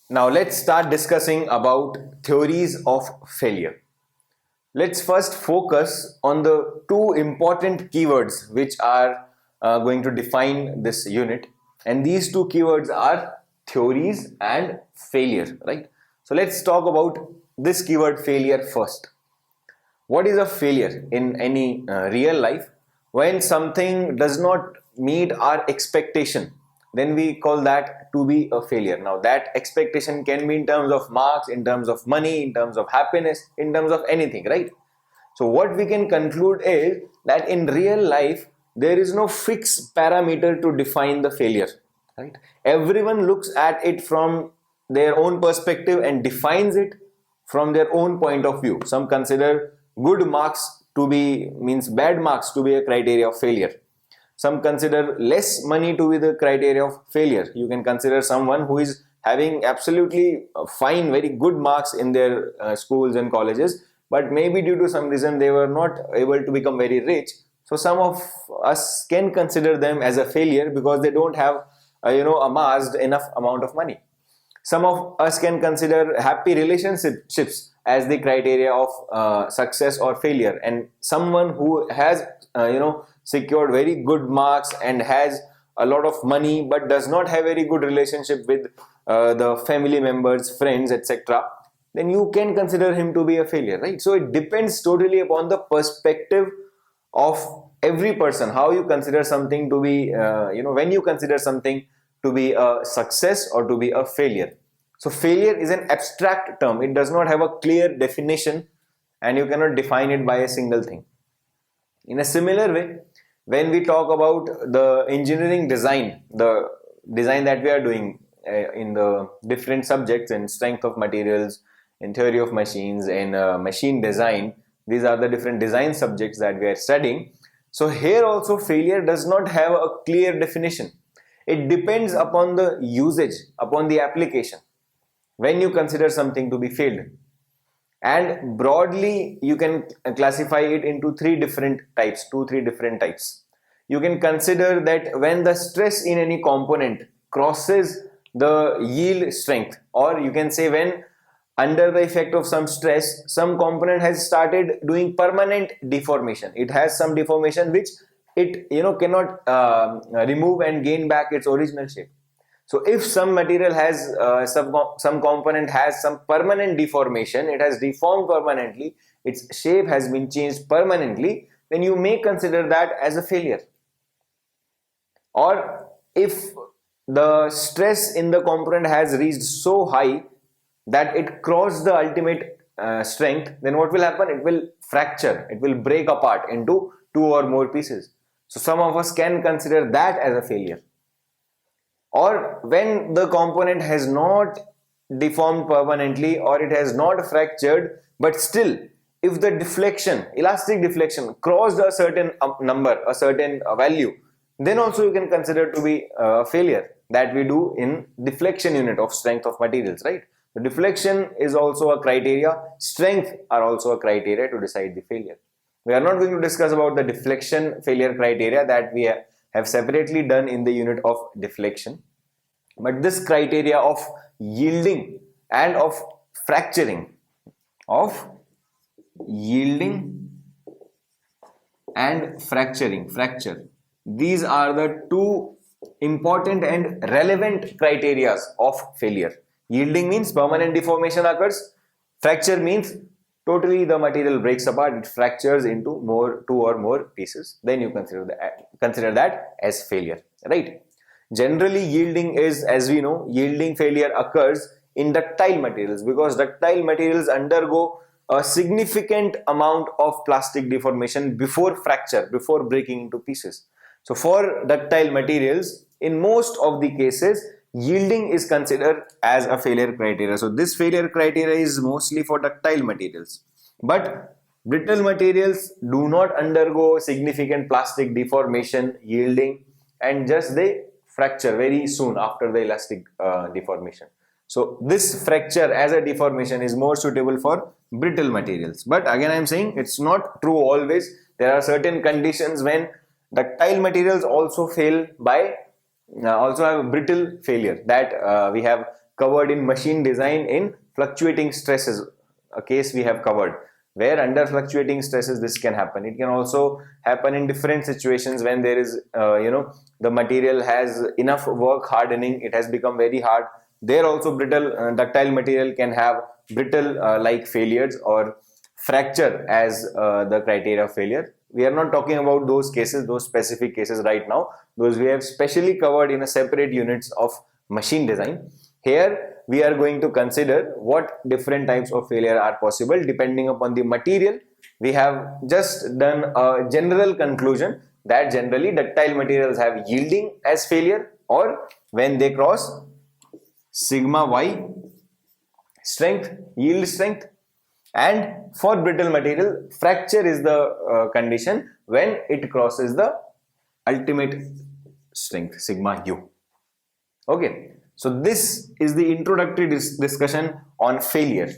Now let's start discussing about theories of failure. Let's first focus on the two important keywords which are going to define this unit, and these two keywords are theories and failure, right? So let's talk about this keyword failure first. What is a failure in any real life? When something does not meet our expectation, then we call that to be a failure. Now that expectation can be in terms of marks, in terms of money, in terms of happiness, in terms of anything, right? So what we can conclude is that in real life there is no fixed parameter to define the failure, right? Everyone looks at it from their own perspective and defines it from their own point of view. Some consider good marks to be, means bad marks to be a criteria of failure. Some consider less money to be the criteria of failure. You can consider someone who is having absolutely fine, very good marks in their schools and colleges, but maybe due to some reason they were not able to become very rich. So some of us can consider them as a failure because they don't have amassed enough amount of money. Some of us can consider happy relationships as the criteria of success or failure, and someone who has secured very good marks and has a lot of money but does not have very good relationship with the family members, friends, etc., then you can consider him to be a failure, right? So it depends totally upon the perspective of every person, how you consider something to be when you consider something to be a success or to be a failure. So failure is an abstract term. It does not have a clear definition and you cannot define it by a single thing. In a similar way, when we talk about the engineering design, the design that we are doing in the different subjects in strength of materials, in theory of machines, in machine design, these are the different design subjects that we are studying. So here also failure does not have a clear definition. It depends upon the usage, upon the application, when you consider something to be failed. And broadly you can classify it into three different types. You can consider that when the stress in any component crosses the yield strength, or you can say when under the effect of some stress some component has started doing permanent deformation. It has some deformation which it cannot remove and gain back its original shape. So if some material has some component has some permanent deformation, it has deformed permanently, its shape has been changed permanently, then you may consider that as a failure. Or if the stress in the component has reached so high that it crossed the ultimate strength, then what will happen? It will fracture, it will break apart into two or more pieces. So some of us can consider that as a failure. Or when the component has not deformed permanently or it has not fractured, but still if the deflection, elastic deflection crossed a certain number, a certain value, then also you can consider to be a failure that we do in deflection unit of strength of materials, right? The deflection is also a criteria, strength are also a criteria to decide the failure. We are not going to discuss about the deflection failure criteria that we have separately done in the unit of deflection, but this criteria of yielding and of fracturing, fracture, these are the two important and relevant criteria of failure. Yielding means permanent deformation occurs, fracture means totally the material breaks apart, it fractures into two or more pieces, then you consider that as failure, right? Generally yielding is, as we know, yielding failure occurs in ductile materials because ductile materials undergo a significant amount of plastic deformation before fracture, before breaking into pieces. So for ductile materials, in most of the cases, yielding is considered as a failure criteria. So this failure criteria is mostly for ductile materials. But brittle materials do not undergo significant plastic deformation, yielding, and just they fracture very soon after the elastic deformation. So this fracture as a deformation is more suitable for brittle materials. But again I am saying it's not true always. There are certain conditions when ductile materials also fail by also have brittle failure, that we have covered in machine design in fluctuating stresses, a case we have covered, where under fluctuating stresses this can happen. It can also happen in different situations when there is the material has enough work hardening, it has become very hard. There also brittle ductile material can have brittle like failures or fracture as the criteria of failure. We are not talking about those cases, those specific cases right now. Those we have specially covered in a separate units of machine design. Here we are going to consider what different types of failure are possible depending upon the material. We have just done a general conclusion that generally ductile materials have yielding as failure, or when they cross sigma y strength, yield strength, and for brittle material fracture is the condition when it crosses the ultimate strength sigma u. Okay, so this is the introductory discussion on failure.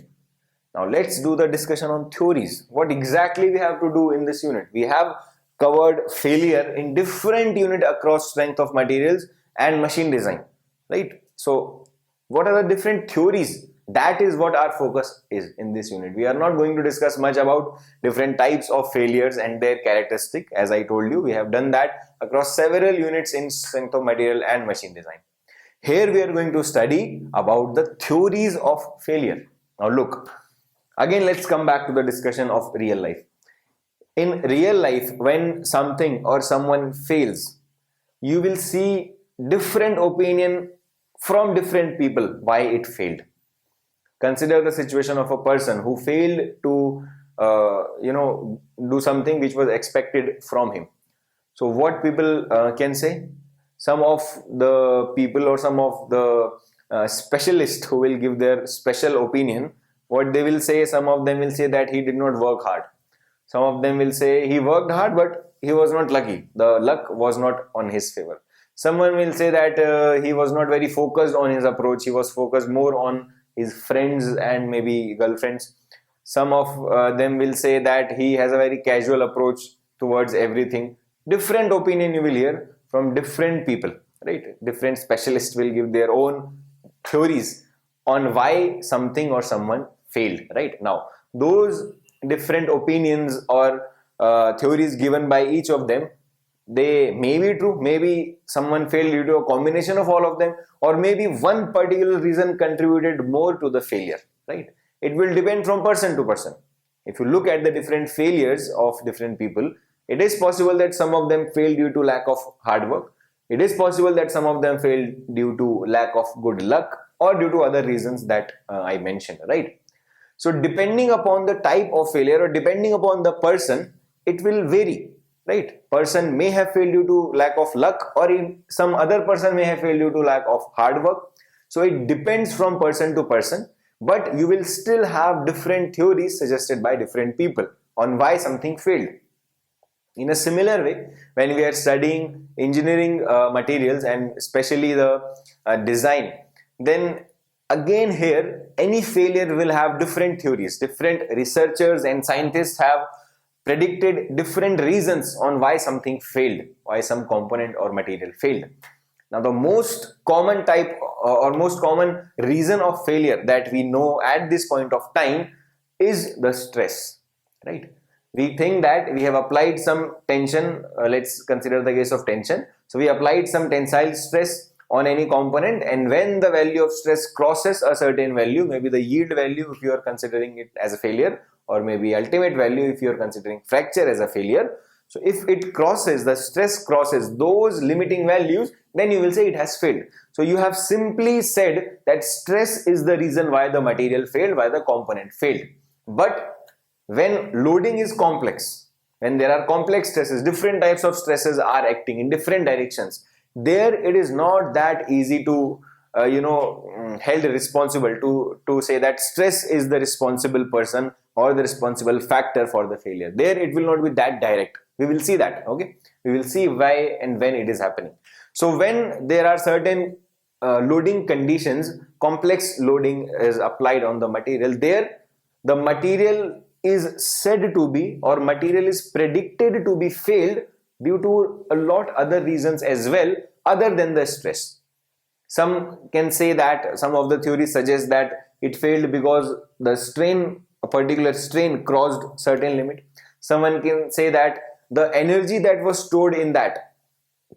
Now let's do the discussion on theories. What exactly we have to do in this unit? We have covered failure in different unit across strength of materials and machine design, right? So what are the different theories? That is what our focus is in this unit. We are not going to discuss much about different types of failures and their characteristic. As I told you, we have done that across several units in strength of material and machine design. Here we are going to study about the theories of failure. Now look, again let's come back to the discussion of real life. In real life, when something or someone fails, you will see different opinion from different people why it failed. Consider the situation of a person who failed to do something which was expected from him. So what people can say? Some of the people or some of the specialists who will give their special opinion, what they will say, some of them will say that he did not work hard. Some of them will say he worked hard but he was not lucky. The luck was not on his favor. Someone will say that he was not very focused on his approach. He was focused more on his friends and maybe girlfriends. Some of them will say that he has a very casual approach towards everything. Different opinion you will hear from different people, right? Different specialists will give their own theories on why something or someone failed, right? Now, those different opinions or theories given by each of them, they may be true, maybe someone failed due to a combination of all of them, or maybe one particular reason contributed more to the failure, right? It will depend from person to person. If you look at the different failures of different people, it is possible that some of them failed due to lack of hard work. It is possible that some of them failed due to lack of good luck or due to other reasons that I mentioned, right? So depending upon the type of failure or depending upon the person, it will vary, right? Person may have failed due to lack of luck, or some other person may have failed due to lack of hard work. So it depends from person to person, but you will still have different theories suggested by different people on why something failed. In a similar way, when we are studying engineering materials and especially the design, then again here any failure will have different theories. Different researchers and scientists have predicted different reasons on why something failed, why some component or material failed. Now the most common type or most common reason of failure that we know at this point of time is the stress, right? We think that we have applied some tension, let's consider the case of tension. So we applied some tensile stress on any component, and when the value of stress crosses a certain value, maybe the yield value if you are considering it as a failure, or maybe ultimate value if you are considering fracture as a failure. So if it crosses, the stress crosses those limiting values, then you will say it has failed. So you have simply said that stress is the reason why the material failed, why the component failed. But when loading is complex, when there are complex stresses, different types of stresses are acting in different directions, there it is not that easy to held responsible to say that stress is the responsible person or the responsible factor for the failure. There it will not be that direct. We will see that, okay? We will see why and when it is happening. So when there are certain loading conditions, complex loading is applied on the material, there the material is said to be, or material is predicted to be failed due to a lot other reasons as well other than the stress. Some can say that, some of the theories suggest that it failed because the strain, a particular strain crossed certain limit. Someone can say that the energy that was stored in that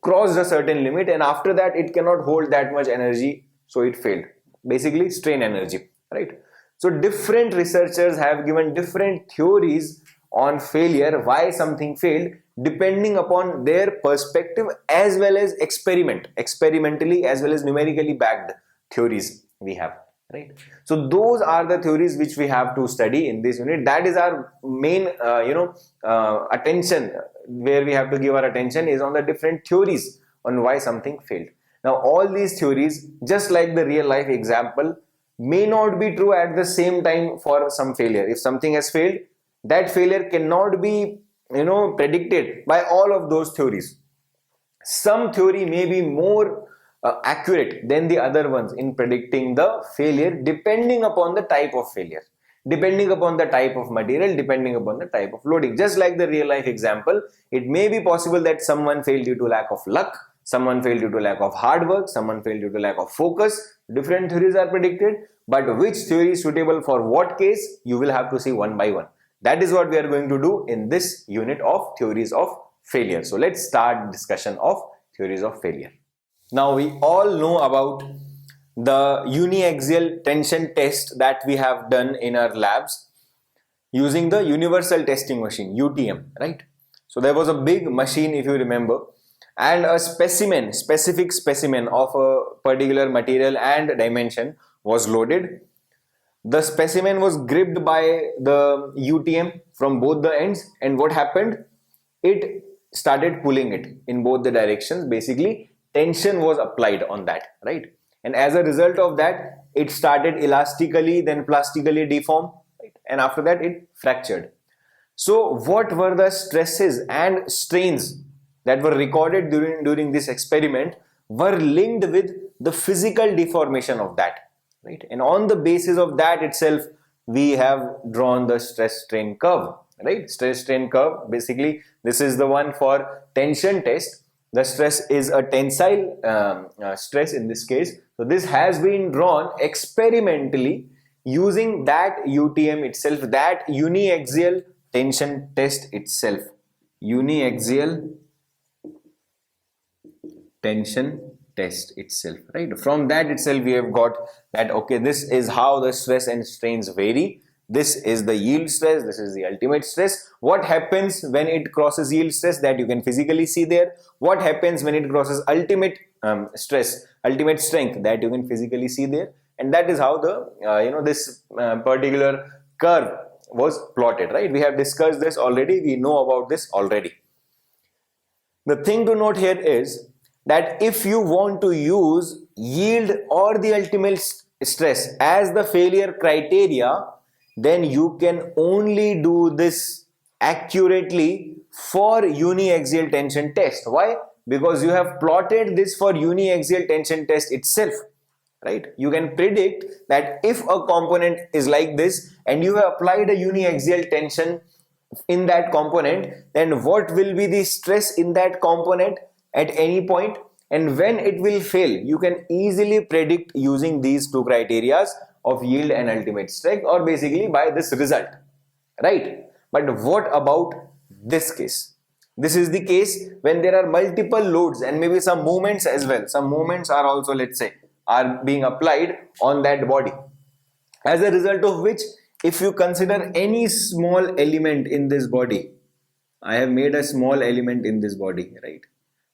crossed a certain limit, and after that it cannot hold that much energy, so it failed. Basically strain energy, right? So different researchers have given different theories on failure, why something failed, depending upon their perspective as well as experimentally as well as numerically backed theories we have, right? So those are the theories which we have to study in this unit. That is our main attention, where we have to give our attention is on the different theories on why something failed. Now all these theories, just like the real life example, may not be true at the same time for some failure. If something has failed, that failure cannot be predicted by all of those theories. Some theory may be more accurate than the other ones in predicting the failure, depending upon the type of failure, depending upon the type of material, depending upon the type of loading. Just like the real life example, it may be possible that someone failed due to lack of luck, someone failed due to lack of hard work, someone failed due to lack of focus. Different theories are predicted, but which theory is suitable for what case, you will have to see one by one. That is what we are going to do in this unit of theories of failure. So let's start discussion of theories of failure. Now we all know about the uniaxial tension test that we have done in our labs using the universal testing machine, UTM, right? So there was a big machine, if you remember, and a specific specimen of a particular material and dimension was loaded. The specimen was gripped by the UTM from both the ends, and what happened? It started pulling it in both the directions. Basically, tension was applied on that, right? And as a result of that, it started elastically, then plastically deform, right? And after that, it fractured. So what were the stresses and strains that were recorded during this experiment were linked with the physical deformation of that, right? And on the basis of that itself, we have drawn the stress strain curve, right? Stress strain curve, basically this is the one for tension test. The stress is a tensile stress in this case. So this has been drawn experimentally using that UTM itself, that uniaxial tension test itself, uniaxial tension test itself, right? From that itself we have got that, okay, this is how the stress and strains vary. This is the yield stress, this is the ultimate stress. What happens when it crosses yield stress, that you can physically see there. What happens when it crosses ultimate stress, ultimate strength, that you can physically see there. And that is how the this particular curve was plotted, right? We have discussed this already, we know about this already. The thing to note here is that if you want to use yield or the ultimate stress as the failure criteria, then you can only do this accurately for uniaxial tension test. Why? Because you have plotted this for uniaxial tension test itself, right? You can predict that if a component is like this and you have applied a uniaxial tension in that component, then what will be the stress in that component at any point, and when it will fail, you can easily predict using these two criteria of yield and ultimate strength, or basically by this result, right? But what about this case? This is the case when there are multiple loads and maybe some movements as well. Some movements are also, let's say, are being applied on that body, as a result of which, if you consider any small element in this body, I have made a small element in this body, right?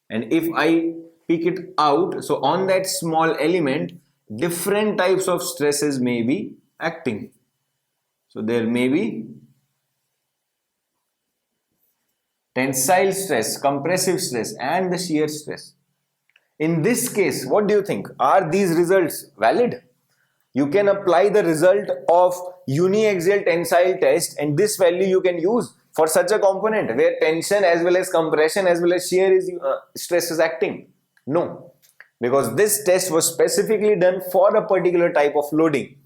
And if I pick it out, so on that small element, different types of stresses may be acting. So there may be tensile stress, compressive stress, and the shear stress. In this case, what do you think? Are these results valid? You can apply the result of uniaxial tensile test, and this value you can use for such a component where tension as well as compression as well as shear is stress is acting. No, because this test was specifically done for a particular type of loading.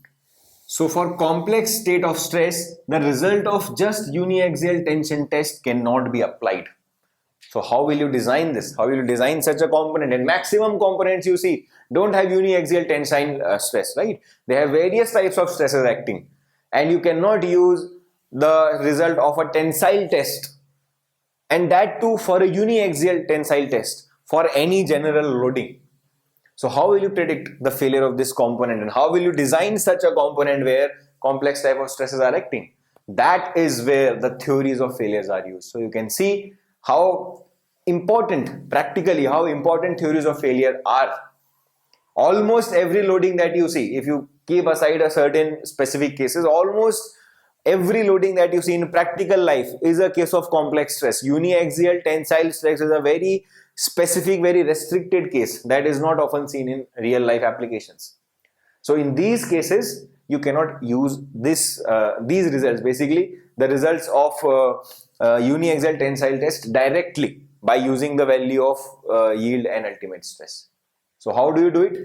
So for complex state of stress, the result of just uniaxial tension test cannot be applied. So how will you design this? How will you design such a component? And maximum components you see don't have uniaxial tensile stress, right? They have various types of stresses acting, and you cannot use the result of a tensile test, and that too for a uniaxial tensile test for any general loading. So how will you predict the failure of this component, and how will you design such a component where complex type of stresses are acting? That is where the theories of failures are used. So you can see how important, practically how important theories of failure are. Almost every loading that you see, if you keep aside a certain specific cases, almost every loading that you see in practical life is a case of complex stress. Uniaxial tensile stress is a very specific, very restricted case that is not often seen in real life applications. So in these cases, you cannot use these results, basically the results of uniaxial tensile test directly by using the value of yield and ultimate stress. So how do you do it?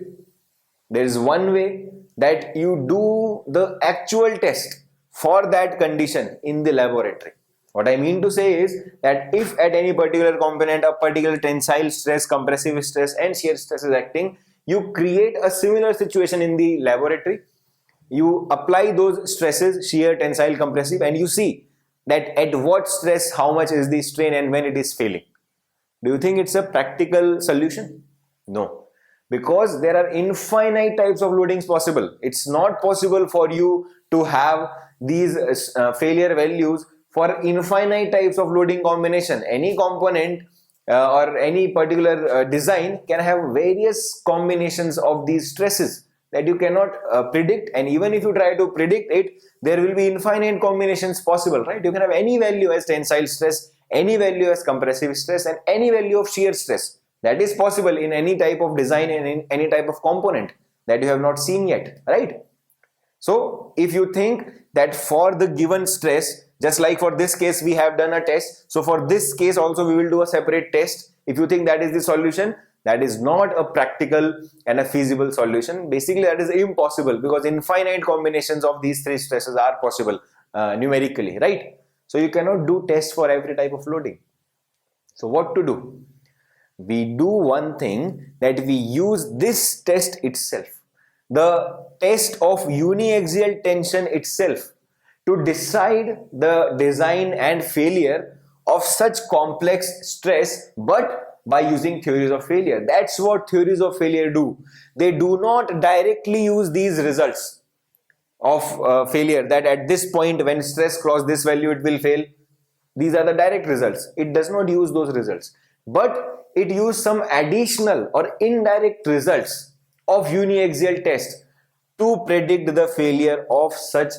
There is one way, that you do the actual test for that condition in the laboratory. What I mean to say is that if at any particular component a particular tensile stress, compressive stress and shear stress is acting, you create a similar situation in the laboratory. You apply those stresses, shear, tensile, compressive, and you see that at what stress how much is the strain and when it is failing. Do you think it's a practical solution? No, because there are infinite types of loadings possible. It's not possible for you to have these failure values for infinite types of loading combination. Any component or any particular design can have various combinations of these stresses that you cannot predict, and even if you try to predict it, there will be infinite combinations possible, right? You can have any value as tensile stress, any value as compressive stress, and any value of shear stress. That is possible in any type of design and in any type of component that you have not seen yet, right? So if you think that for the given stress, just like for this case we have done a test, so for this case also we will do a separate test. If you think that is the solution, that is not a practical and a feasible solution. Basically that is impossible, because infinite combinations of these three stresses are possible numerically, right? So you cannot do tests for every type of loading. So what to do? We do one thing, that we use this test itself, the test of uniaxial tension itself, to decide the design and failure of such complex stress, but by using theories of failure. That's what theories of failure do. They do not directly use these results of failure, that at this point when stress crosses this value it will fail. These are the direct results. It does not use those results, but it uses some additional or indirect results of uniaxial test to predict the failure of such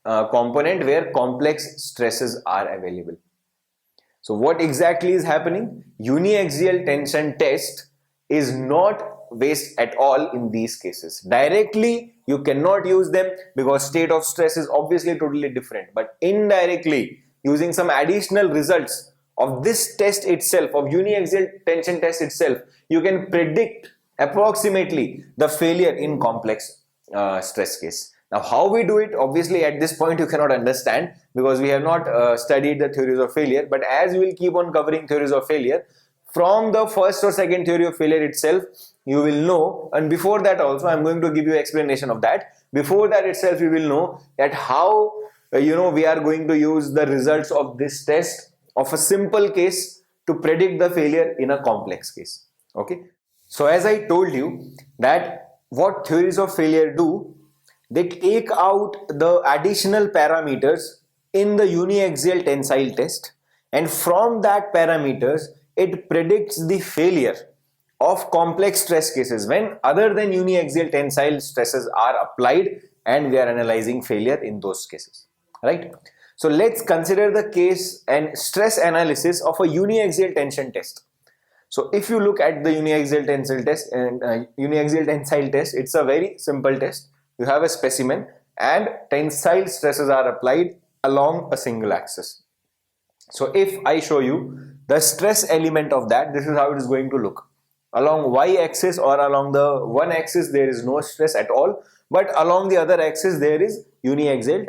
component where complex stresses are available. So what exactly is happening? Uniaxial tension test is not waste at all in these cases. Directly you cannot use them because state of stress is obviously totally different, but indirectly using some additional results of this test itself, of uniaxial tension test itself, you can predict approximately the failure in complex stress case. Now how we do it, obviously at this point you cannot understand, because we have not studied the theories of failure, but as we will keep on covering theories of failure, from the first or second theory of failure itself you will know, and before that also I am going to give you explanation of that. Before that itself you will know that how we are going to use the results of this test of a simple case to predict the failure in a complex case. Okay, so as I told you that what theories of failure do, they take out the additional parameters in the uniaxial tensile test, and from that parameters it predicts the failure of complex stress cases when other than uniaxial tensile stresses are applied, and we are analyzing failure in those cases, right? So let's consider the case and stress analysis of a uniaxial tension test. So if you look at the uniaxial tensile test and uniaxial tensile test, it's a very simple test. You have a specimen and tensile stresses are applied along a single axis. So if I show you the stress element of that, this is how it is going to look. Along y-axis or along the one axis there is no stress at all, but along the other axis there is uniaxial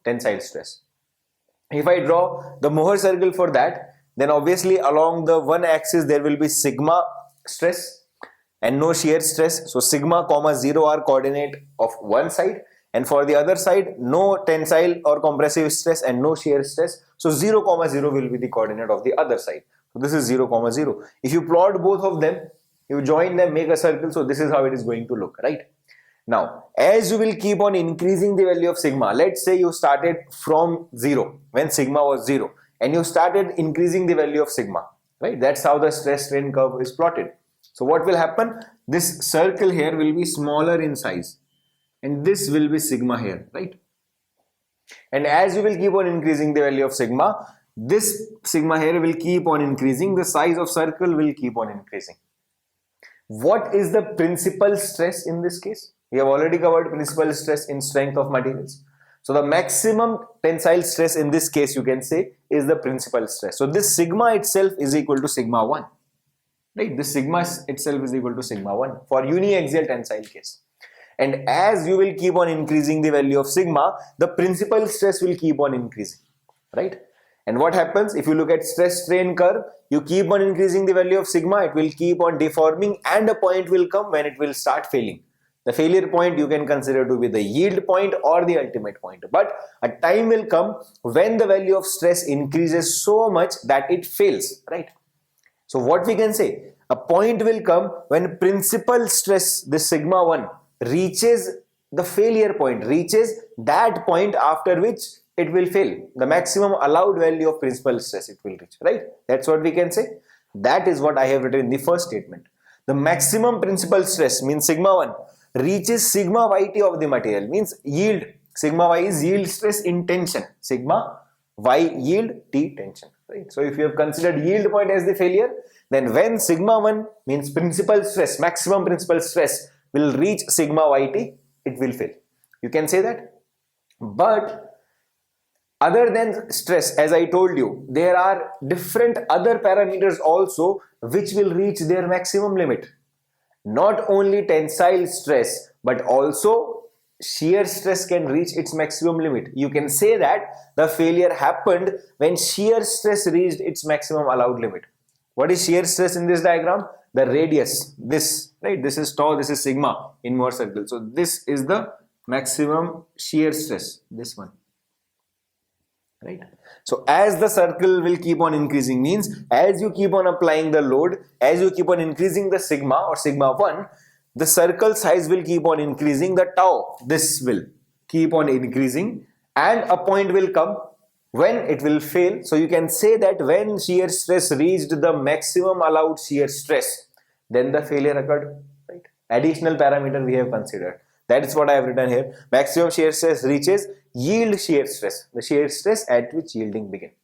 tensile stress. If I draw the Mohr circle for that, then obviously along the one axis there will be sigma stress and no shear stress. So sigma comma 0 are coordinate of one side, and for the other side no tensile or compressive stress and no shear stress. So 0 comma 0 will be the coordinate of the other side. So this is 0 comma 0. If you plot both of them, you join them, make a circle. So this is how it is going to look, right? Now, as you will keep on increasing the value of sigma, let's say you started from 0 when sigma was 0 and you started increasing the value of sigma, right? That's how the stress strain curve is plotted. So what will happen? This circle here will be smaller in size and this will be sigma here, right? And as you will keep on increasing the value of sigma, this sigma here will keep on increasing, the size of circle will keep on increasing. What is the principal stress in this case? We have already covered principal stress in strength of materials. So the maximum tensile stress in this case, you can say, is the principal stress. So this sigma itself is equal to sigma 1. Right? This sigma itself is equal to sigma 1 for uniaxial tensile case. And as you will keep on increasing the value of sigma, the principal stress will keep on increasing. Right? And what happens if you look at stress strain curve, you keep on increasing the value of sigma, it will keep on deforming and a point will come when it will start failing. The failure point you can consider to be the yield point or the ultimate point. But a time will come when the value of stress increases so much that it fails, right? So what we can say, a point will come when principal stress, this sigma 1, reaches the failure point, reaches that point after which it will fail. The maximum allowed value of principal stress it will reach, right? That's what we can say. That is what I have written in the first statement. The maximum principal stress means sigma 1 reaches sigma yt of the material, means yield. Sigma y is yield stress in tension. Sigma y yield, t tension. Right? So if you have considered yield point as the failure, then when sigma 1 means principal stress, maximum principal stress will reach sigma yt, it will fail. You can say that. But other than stress, as I told you, there are different other parameters also which will reach their maximum limit. Not only tensile stress, but also shear stress can reach its maximum limit. You can say that the failure happened when shear stress reached its maximum allowed limit. What is shear stress in this diagram? The radius, this, right? This is tau, this is sigma in more circle. So this is the maximum shear stress, this one. Right? So as the circle will keep on increasing, means as you keep on applying the load, as you keep on increasing the sigma or sigma 1, the circle size will keep on increasing, the tau, this will keep on increasing, and a point will come when it will fail. So you can say that when shear stress reached the maximum allowed shear stress, then the failure occurred. Right? Additional parameter we have considered. That is what I have written here. Maximum shear stress reaches yield shear stress, the shear stress at which yielding begins.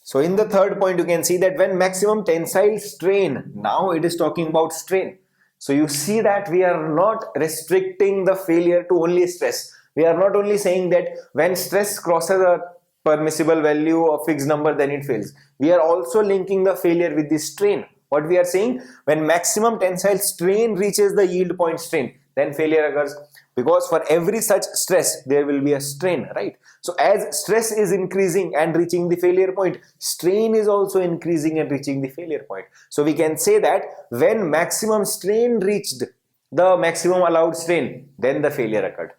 So in the third point, you can see that when maximum tensile strain, now it is talking about strain. So you see that we are not restricting the failure to only stress. We are not only saying that when stress crosses a permissible value or fixed number, then it fails. We are also linking the failure with the strain. What we are saying, when maximum tensile strain reaches the yield point strain, then failure occurs, because for every such stress there will be a strain, right? So as stress is increasing and reaching the failure point, strain is also increasing and reaching the failure point. So we can say that when maximum strain reached the maximum allowed strain, then the failure occurred.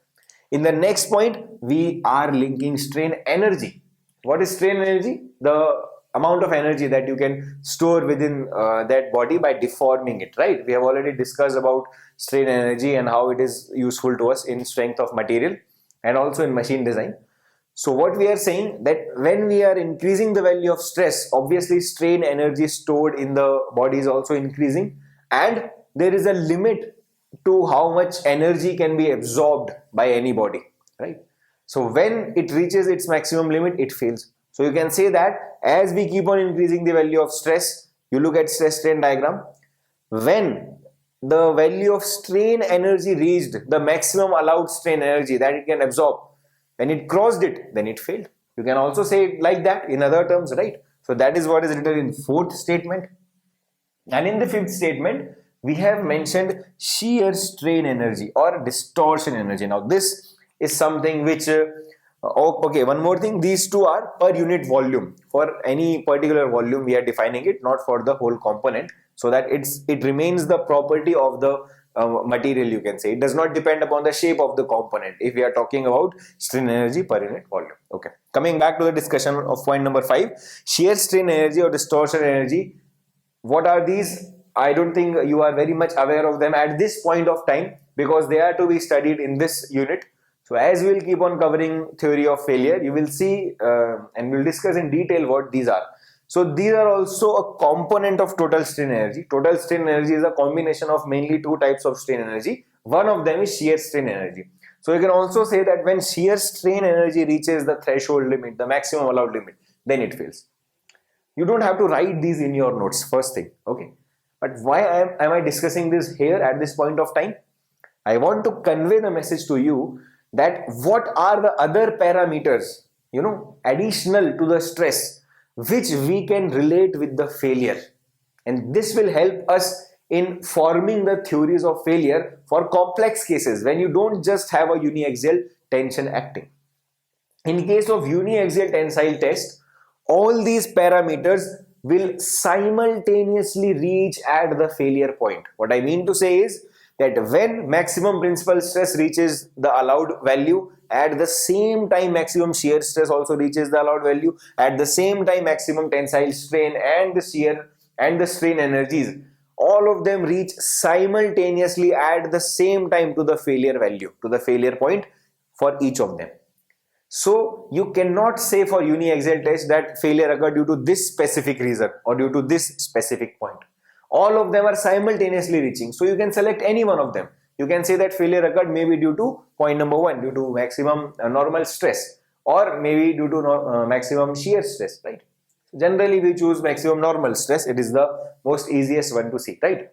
In the next point, we are linking strain energy. What is strain energy? The amount of energy that you can store within that body by deforming it, right? We have already discussed about strain energy and how it is useful to us in strength of material and also in machine design. So what we are saying, that when we are increasing the value of stress, obviously strain energy stored in the body is also increasing, and there is a limit to how much energy can be absorbed by any body, right? So when it reaches its maximum limit, it fails. So you can say that as we keep on increasing the value of stress, you look at stress strain diagram, when the value of strain energy reached the maximum allowed strain energy that it can absorb, when it crossed it, then it failed. You can also say it like that in other terms, right? So that is what is written in fourth statement. And in the fifth statement, we have mentioned shear strain energy or distortion energy. Now this is something which Okay, one more thing, these two are per unit volume. For any particular volume we are defining it, not for the whole component, so that it remains the property of the material, you can say. It does not depend upon the shape of the component if we are talking about strain energy per unit volume. Okay, coming back to the discussion of point number 5, shear strain energy or distortion energy. What are these? I don't think you are very much aware of them at this point of time, because they are to be studied in this unit. So as we will keep on covering theory of failure, you will see and we will discuss in detail what these are. So these are also a component of total strain energy. Total strain energy is a combination of mainly two types of strain energy. One of them is shear strain energy. So you can also say that when shear strain energy reaches the threshold limit, the maximum allowed limit, then it fails. You don't have to write these in your notes, first thing, okay? But why am I discussing this here at this point of time? I want to convey the message to you that what are the other parameters, additional to the stress, which we can relate with the failure. And this will help us in forming the theories of failure for complex cases when you don't just have a uniaxial tension acting. In case of uniaxial tensile test, all these parameters will simultaneously reach at the failure point. What I mean to say is that when maximum principal stress reaches the allowed value, at the same time maximum shear stress also reaches the allowed value, at the same time maximum tensile strain and the shear and the strain energies, all of them reach simultaneously at the same time to the failure value, to the failure point for each of them. So you cannot say for uniaxial test that failure occurred due to this specific reason or due to this specific point. All of them are simultaneously reaching. So you can select any one of them. You can say that failure occurred maybe due to point number 1, due to maximum normal stress, or maybe due to maximum shear stress, right? Generally we choose maximum normal stress. It is the most easiest one to see, right?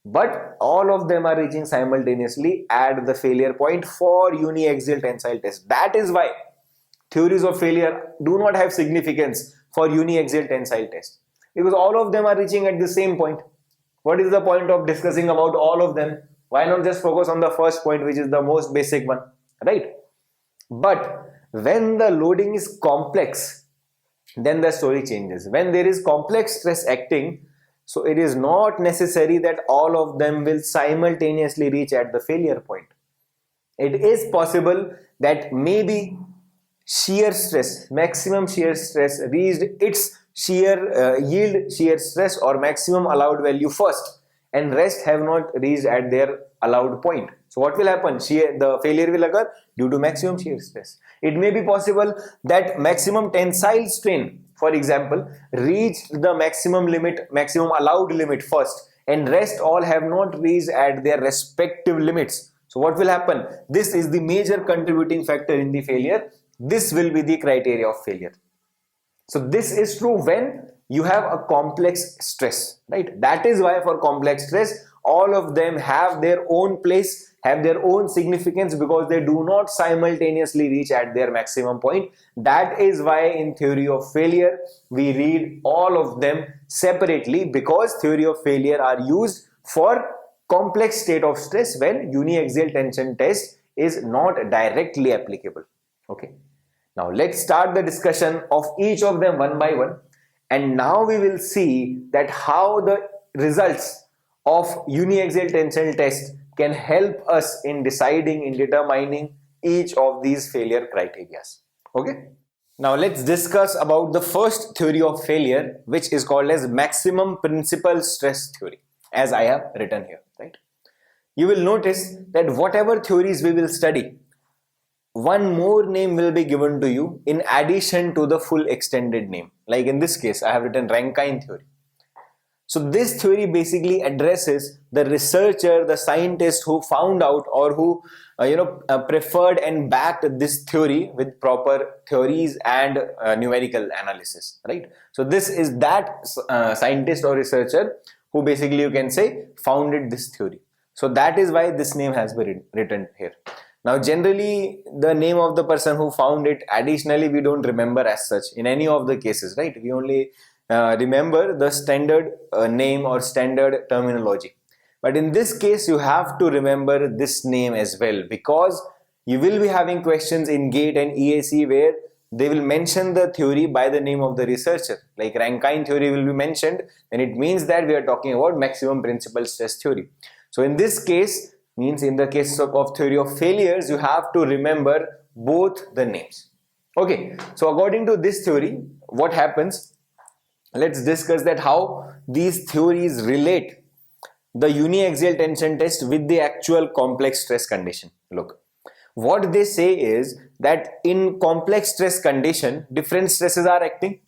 But all of them are reaching simultaneously at the failure point for uniaxial tensile test. That is why theories of failure do not have significance for uniaxial tensile test, because all of them are reaching at the same point. What is the point of discussing about all of them? Why not just focus on the first point, which is the most basic one, right? But when the loading is complex, then the story changes. When there is complex stress acting, so it is not necessary that all of them will simultaneously reach at the failure point. It is possible that maybe shear stress, maximum shear stress reached its yield shear stress or maximum allowed value first, and rest have not reached at their allowed point. So what will happen? The failure will occur due to maximum shear stress. It may be possible that maximum tensile strain, for example, reached the maximum limit, maximum allowed limit first, and rest all have not reached at their respective limits. So what will happen? This is the major contributing factor in the failure. This will be the criteria of failure. So this is true when you have a complex stress, right? That is why for complex stress, all of them have their own place, have their own significance, because they do not simultaneously reach at their maximum point. That is why in theory of failure, we read all of them separately, because theory of failure are used for complex state of stress when uniaxial tension test is not directly applicable. Okay. Now let's start the discussion of each of them one by one, and now we will see that how the results of uniaxial tensile test can help us in deciding, in determining each of these failure criteria. Okay. Now let's discuss about the first theory of failure, which is called as maximum principal stress theory, as I have written here, right? You will notice that whatever theories we will study, one more name will be given to you in addition to the full extended name. Like in this case, I have written Rankine theory. So this theory basically addresses the researcher, the scientist who found out or who preferred and backed this theory with proper theories and numerical analysis, right? So this is that scientist or researcher who basically, you can say, founded this theory. So that is why this name has been written here. Now generally the name of the person who found it, additionally we don't remember as such in any of the cases, right? We only remember the standard name or standard terminology. But in this case you have to remember this name as well, because You will be having questions in GATE and EAC where they will mention the theory by the name of the researcher. Like Rankine theory will be mentioned, and it means that we are talking about maximum principal stress theory. So in this case, means in the case of theory of failures, you have to remember both the names. Okay, so according to this theory, what happens? Let's discuss that how these theories relate the uniaxial tension test with the actual complex stress condition. Look, what they say is that in complex stress condition, different stresses are acting,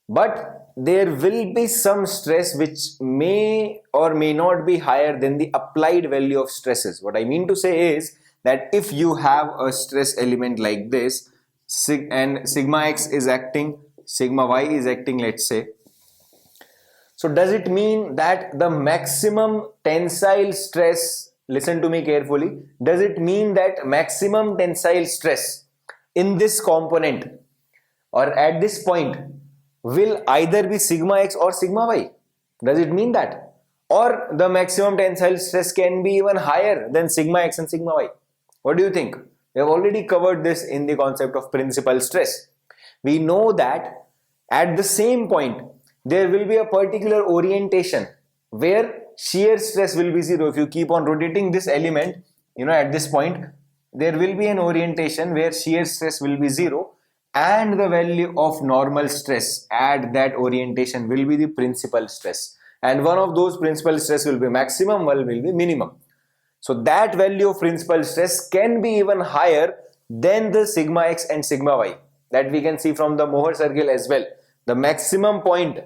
but there will be some stress which may or may not be higher than the applied value of stresses. What I mean to say is that if you have a stress element like this, and sigma x is acting, sigma y is acting, let's say. So does it mean that the maximum tensile stress, listen to me carefully, does it mean that maximum tensile stress in this component or at this point will either be sigma x or sigma y? Does it mean that? Or the maximum tensile stress can be even higher than sigma x and sigma y? What do you think? We have already covered this in the concept of principal stress. We know that at the same point there will be a particular orientation where shear stress will be zero. If you keep on rotating this element, at this point there will be an orientation where shear stress will be zero, and the value of normal stress at that orientation will be the principal stress, and one of those principal stress will be maximum, one will be minimum. So that value of principal stress can be even higher than the sigma x and sigma y that we can see from the Mohr circle as well. The maximum point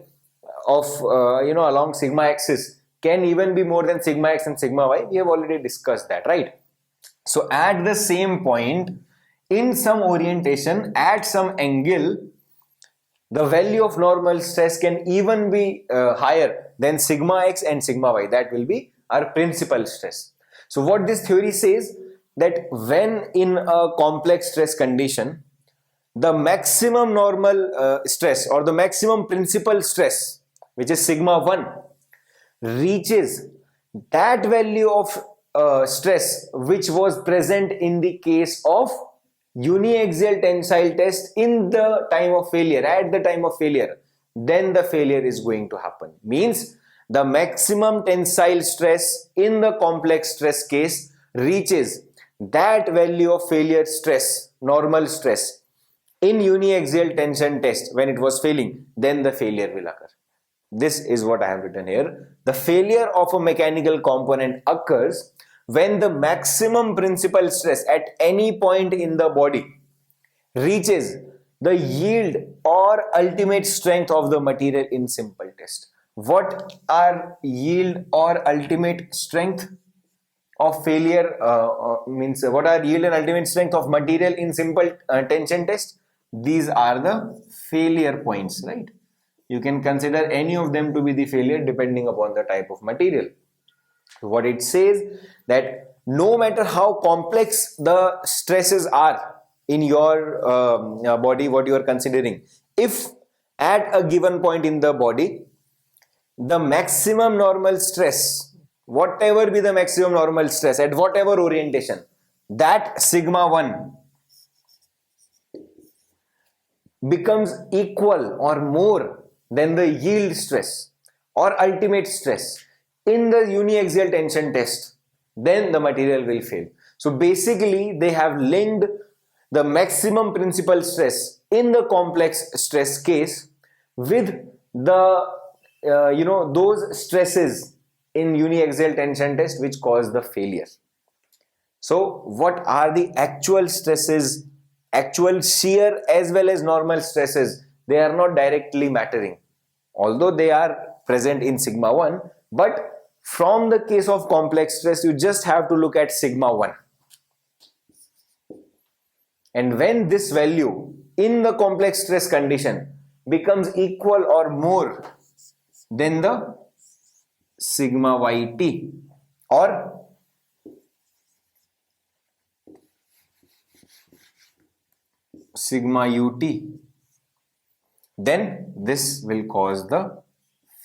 of along sigma axis can even be more than sigma x and sigma y. We have already discussed that, right? So at the same point, in some orientation, at some angle, the value of normal stress can even be higher than sigma x and sigma y. That will be our principal stress. So what this theory says, that when in a complex stress condition, the maximum normal stress or the maximum principal stress, which is sigma 1, reaches that value of stress which was present in the case of uniaxial tensile test in the time of failure, at the time of failure, then the failure is going to happen. Means the maximum tensile stress in the complex stress case reaches that value of failure stress, normal stress, in uniaxial tension test when it was failing, then the failure will occur. This is what I have written here. The failure of a mechanical component occurs when the maximum principal stress at any point in the body reaches the yield or ultimate strength of the material in simple test. What are yield or ultimate strength of failure, means what are yield and ultimate strength of material in simple tension test? These are the failure points, right? You can consider any of them to be the failure depending upon the type of material. What it says, that no matter how complex the stresses are in your body, what you are considering, if at a given point in the body, the maximum normal stress, whatever be the maximum normal stress at whatever orientation, that sigma 1 becomes equal or more than the yield stress or ultimate stress in the uniaxial tension test, then the material will fail. So basically they have linked the maximum principal stress in the complex stress case with the those stresses in uniaxial tension test which cause the failure. So what are the actual stresses, actual shear as well as normal stresses? They are not directly mattering, although they are present in sigma 1, but from the case of complex stress you just have to look at sigma 1, and when this value in the complex stress condition becomes equal or more than the sigma yt or sigma ut, then this will cause the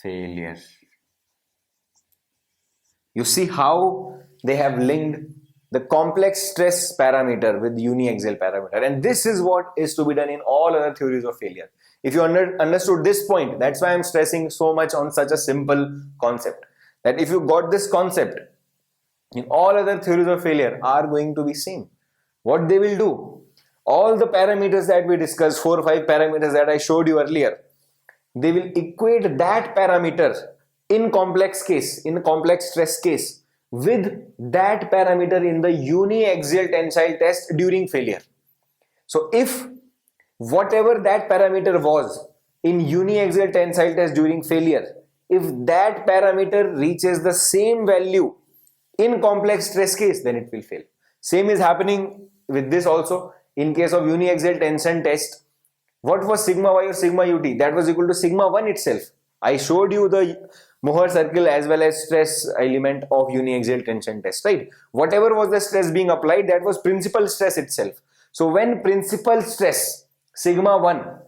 failure. You see how they have linked the complex stress parameter with uniaxial parameter. And this is what is to be done in all other theories of failure. If you understood this point, that's why I'm stressing so much on such a simple concept, that if you got this concept, in all other theories of failure are going to be same. What they will do, all the parameters that we discussed, 4 or 5 parameters that I showed you earlier, they will equate that parameter in complex case, in complex stress case, with that parameter in the uniaxial tensile test during failure. So if whatever that parameter was in uniaxial tensile test during failure, if that parameter reaches the same value in complex stress case, then it will fail. Same is happening with this also. In case of uniaxial tension test, what was sigma y or sigma ut? That was equal to sigma 1 itself. I showed you the Mohr circle as well as stress element of uniaxial tension test, right? Whatever was the stress being applied, that was principal stress itself. So when principal stress sigma 1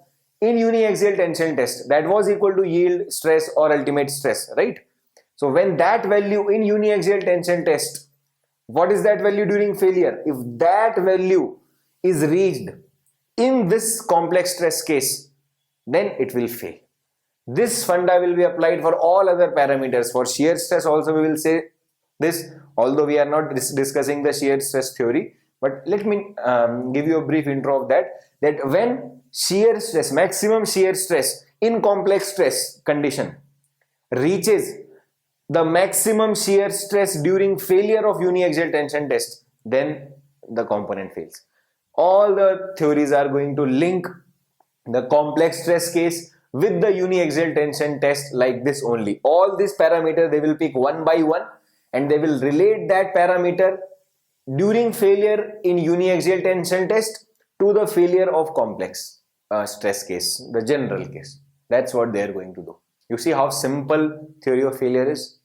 in uniaxial tension test, that was equal to yield stress or ultimate stress, right? So when that value in uniaxial tension test, what is that value during failure? If that value is reached in this complex stress case, then it will fail. This funda will be applied for all other parameters. For shear stress also we will say this, although we are not discussing the shear stress theory, but let me give you a brief intro of that when shear stress, maximum shear stress in complex stress condition reaches the maximum shear stress during failure of uniaxial tension test, then the component fails. All the theories are going to link the complex stress case with the uniaxial tension test like this only. All these parameters they will pick one by one and they will relate that parameter during failure in uniaxial tension test to the failure of complex stress case, the general case. That's what they are going to do. You see how simple theory of failure is,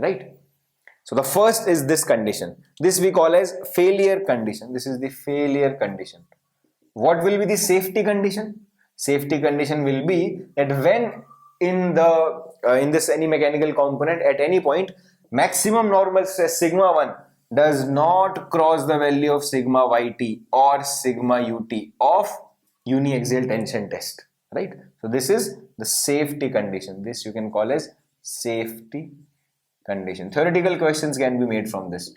right? So the first is this condition. This we call as failure condition. This is the failure condition. What will be the safety condition? Safety condition will be that when in this any mechanical component at any point maximum normal stress sigma 1 does not cross the value of sigma yt or sigma ut of uniaxial tension test, right? So this is the safety condition. This you can call as safety condition. Theoretical questions can be made from this.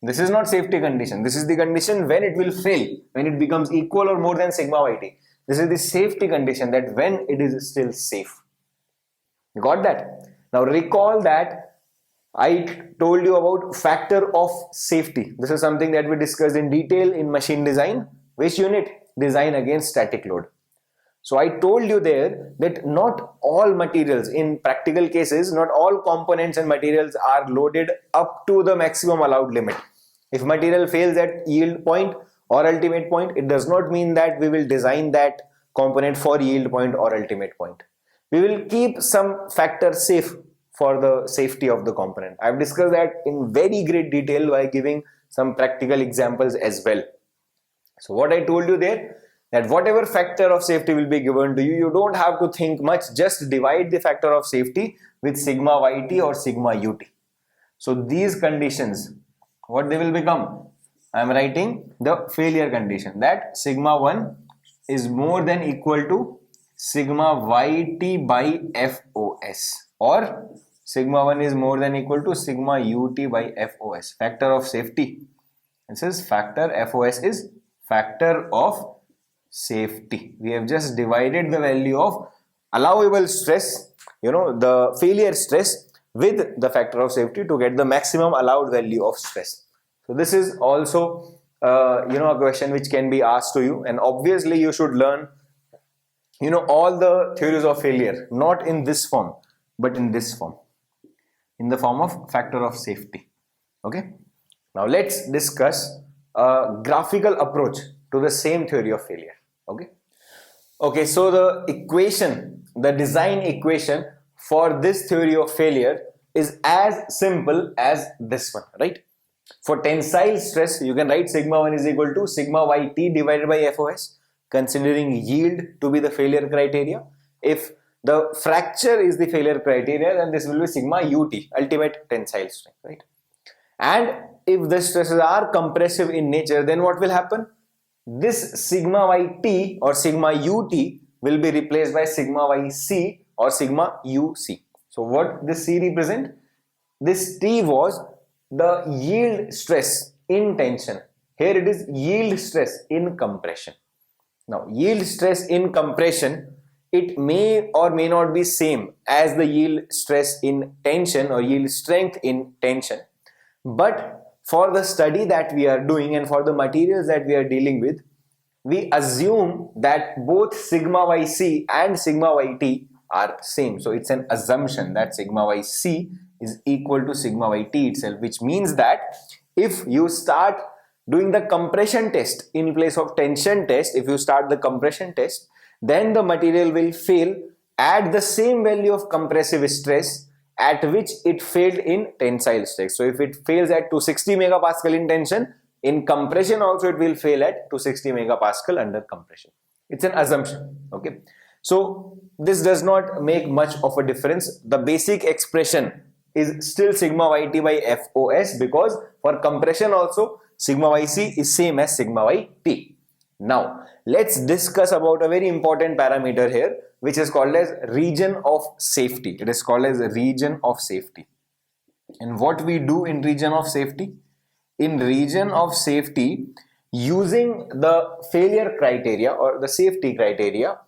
This is not safety condition. This is the condition when it will fail, when it becomes equal or more than sigma yt. This is the safety condition, that when it is still safe. You got that? Now recall that I told you about factor of safety. This is something that we discussed in detail in machine design. Which unit? Design against static load. So I told you there that not all materials, in practical cases, not all components and materials are loaded up to the maximum allowed limit. If material fails at yield point or ultimate point, it does not mean that we will design that component for yield point or ultimate point. We will keep some factor safe for the safety of the component. I have discussed that in very great detail by giving some practical examples as well. So what I told you there, that whatever factor of safety will be given to you, you don't have to think much, just divide the factor of safety with sigma yt or sigma ut. So these conditions, what they will become? I am writing the failure condition, that sigma 1 is more than equal to sigma yt by FOS, or sigma 1 is more than equal to sigma ut by FOS. Factor of safety. This is factor, FOS is factor of safety. We have just divided the value of allowable stress, the failure stress, with the factor of safety to get the maximum allowed value of stress. So this is also a question which can be asked to you, and obviously you should learn all the theories of failure, not in this form but in this form, in the form of factor of safety. Okay, now let's discuss a graphical approach to the same theory of failure. Okay, so the equation, the design equation for this theory of failure is as simple as this one, right? For tensile stress, you can write sigma 1 is equal to sigma yt divided by FOS, considering yield to be the failure criteria. If the fracture is the failure criteria, then this will be sigma ut, ultimate tensile strength, right? And if the stresses are compressive in nature, then what will happen? This sigma yt or sigma ut will be replaced by sigma yc or sigma uc. So what this C represent? This T was the yield stress in tension. Here it is yield stress in compression. Now yield stress in compression, it may or may not be same as the yield stress in tension or yield strength in tension. But for the study that we are doing and for the materials that we are dealing with, we assume that both sigma yc and sigma yt are same. So it's an assumption that sigma yc is equal to sigma yt itself, which means that if you start doing the compression test in place of tension test, if you start the compression test, then the material will fail at the same value of compressive stress at which it failed in tensile stress. So if it fails at 260 megapascal in tension, in compression also it will fail at 260 megapascal under compression. It's an assumption. Okay. So this does not make much of a difference. The basic expression is still sigma yt by FOS, because for compression also sigma yc is same as sigma yt. Now let's discuss about a very important parameter here, which is called as region of safety. It is called as a region of safety. And what we do in region of safety? In region of safety, using the failure criteria or the safety criteria,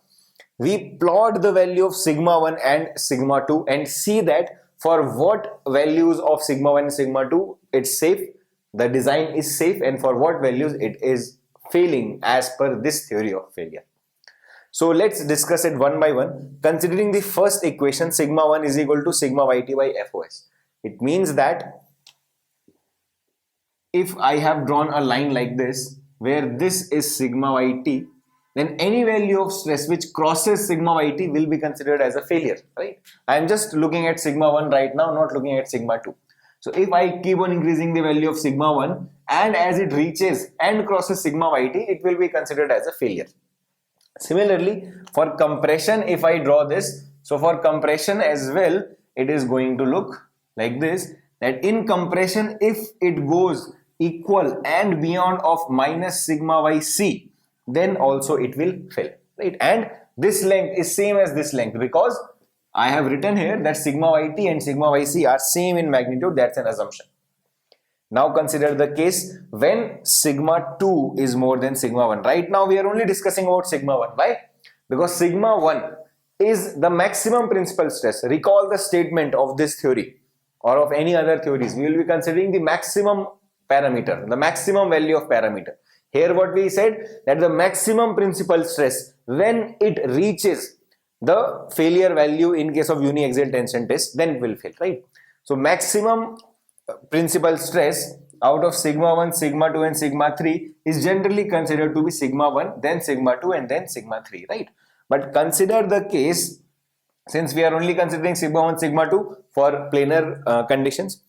we plot the value of sigma 1 and sigma 2 and see that for what values of sigma 1 and sigma 2 it's safe, the design is safe, and for what values it is failing as per this theory of failure. So let's discuss it one by one. Considering the first equation, sigma 1 is equal to sigma yt by FOS. It means that if I have drawn a line like this, where this is sigma yt, then any value of stress which crosses sigma yt will be considered as a failure, right? I am just looking at sigma 1 right now, not looking at sigma 2. So if I keep on increasing the value of sigma 1 and as it reaches and crosses sigma yt, it will be considered as a failure. Similarly, for compression, if I draw this, so for compression as well, it is going to look like this, that in compression, if it goes equal and beyond of minus sigma yc, then also it will fail, right? And this length is same as this length, because I have written here that sigma yt and sigma yc are same in magnitude. That's an assumption. Now consider the case when sigma 2 is more than sigma 1. Right now we are only discussing about sigma 1. Why? Because sigma 1 is the maximum principal stress. Recall the statement of this theory or of any other theories. We will be considering the maximum parameter, the maximum value of parameter. Here what we said, that the maximum principal stress when it reaches the failure value in case of uniaxial tension test, then it will fail, right? So maximum principal stress out of sigma 1, sigma 2 and sigma 3 is generally considered to be sigma 1, then sigma 2 and then sigma 3, right? But consider the case, since we are only considering sigma 1, sigma 2 for planar conditions.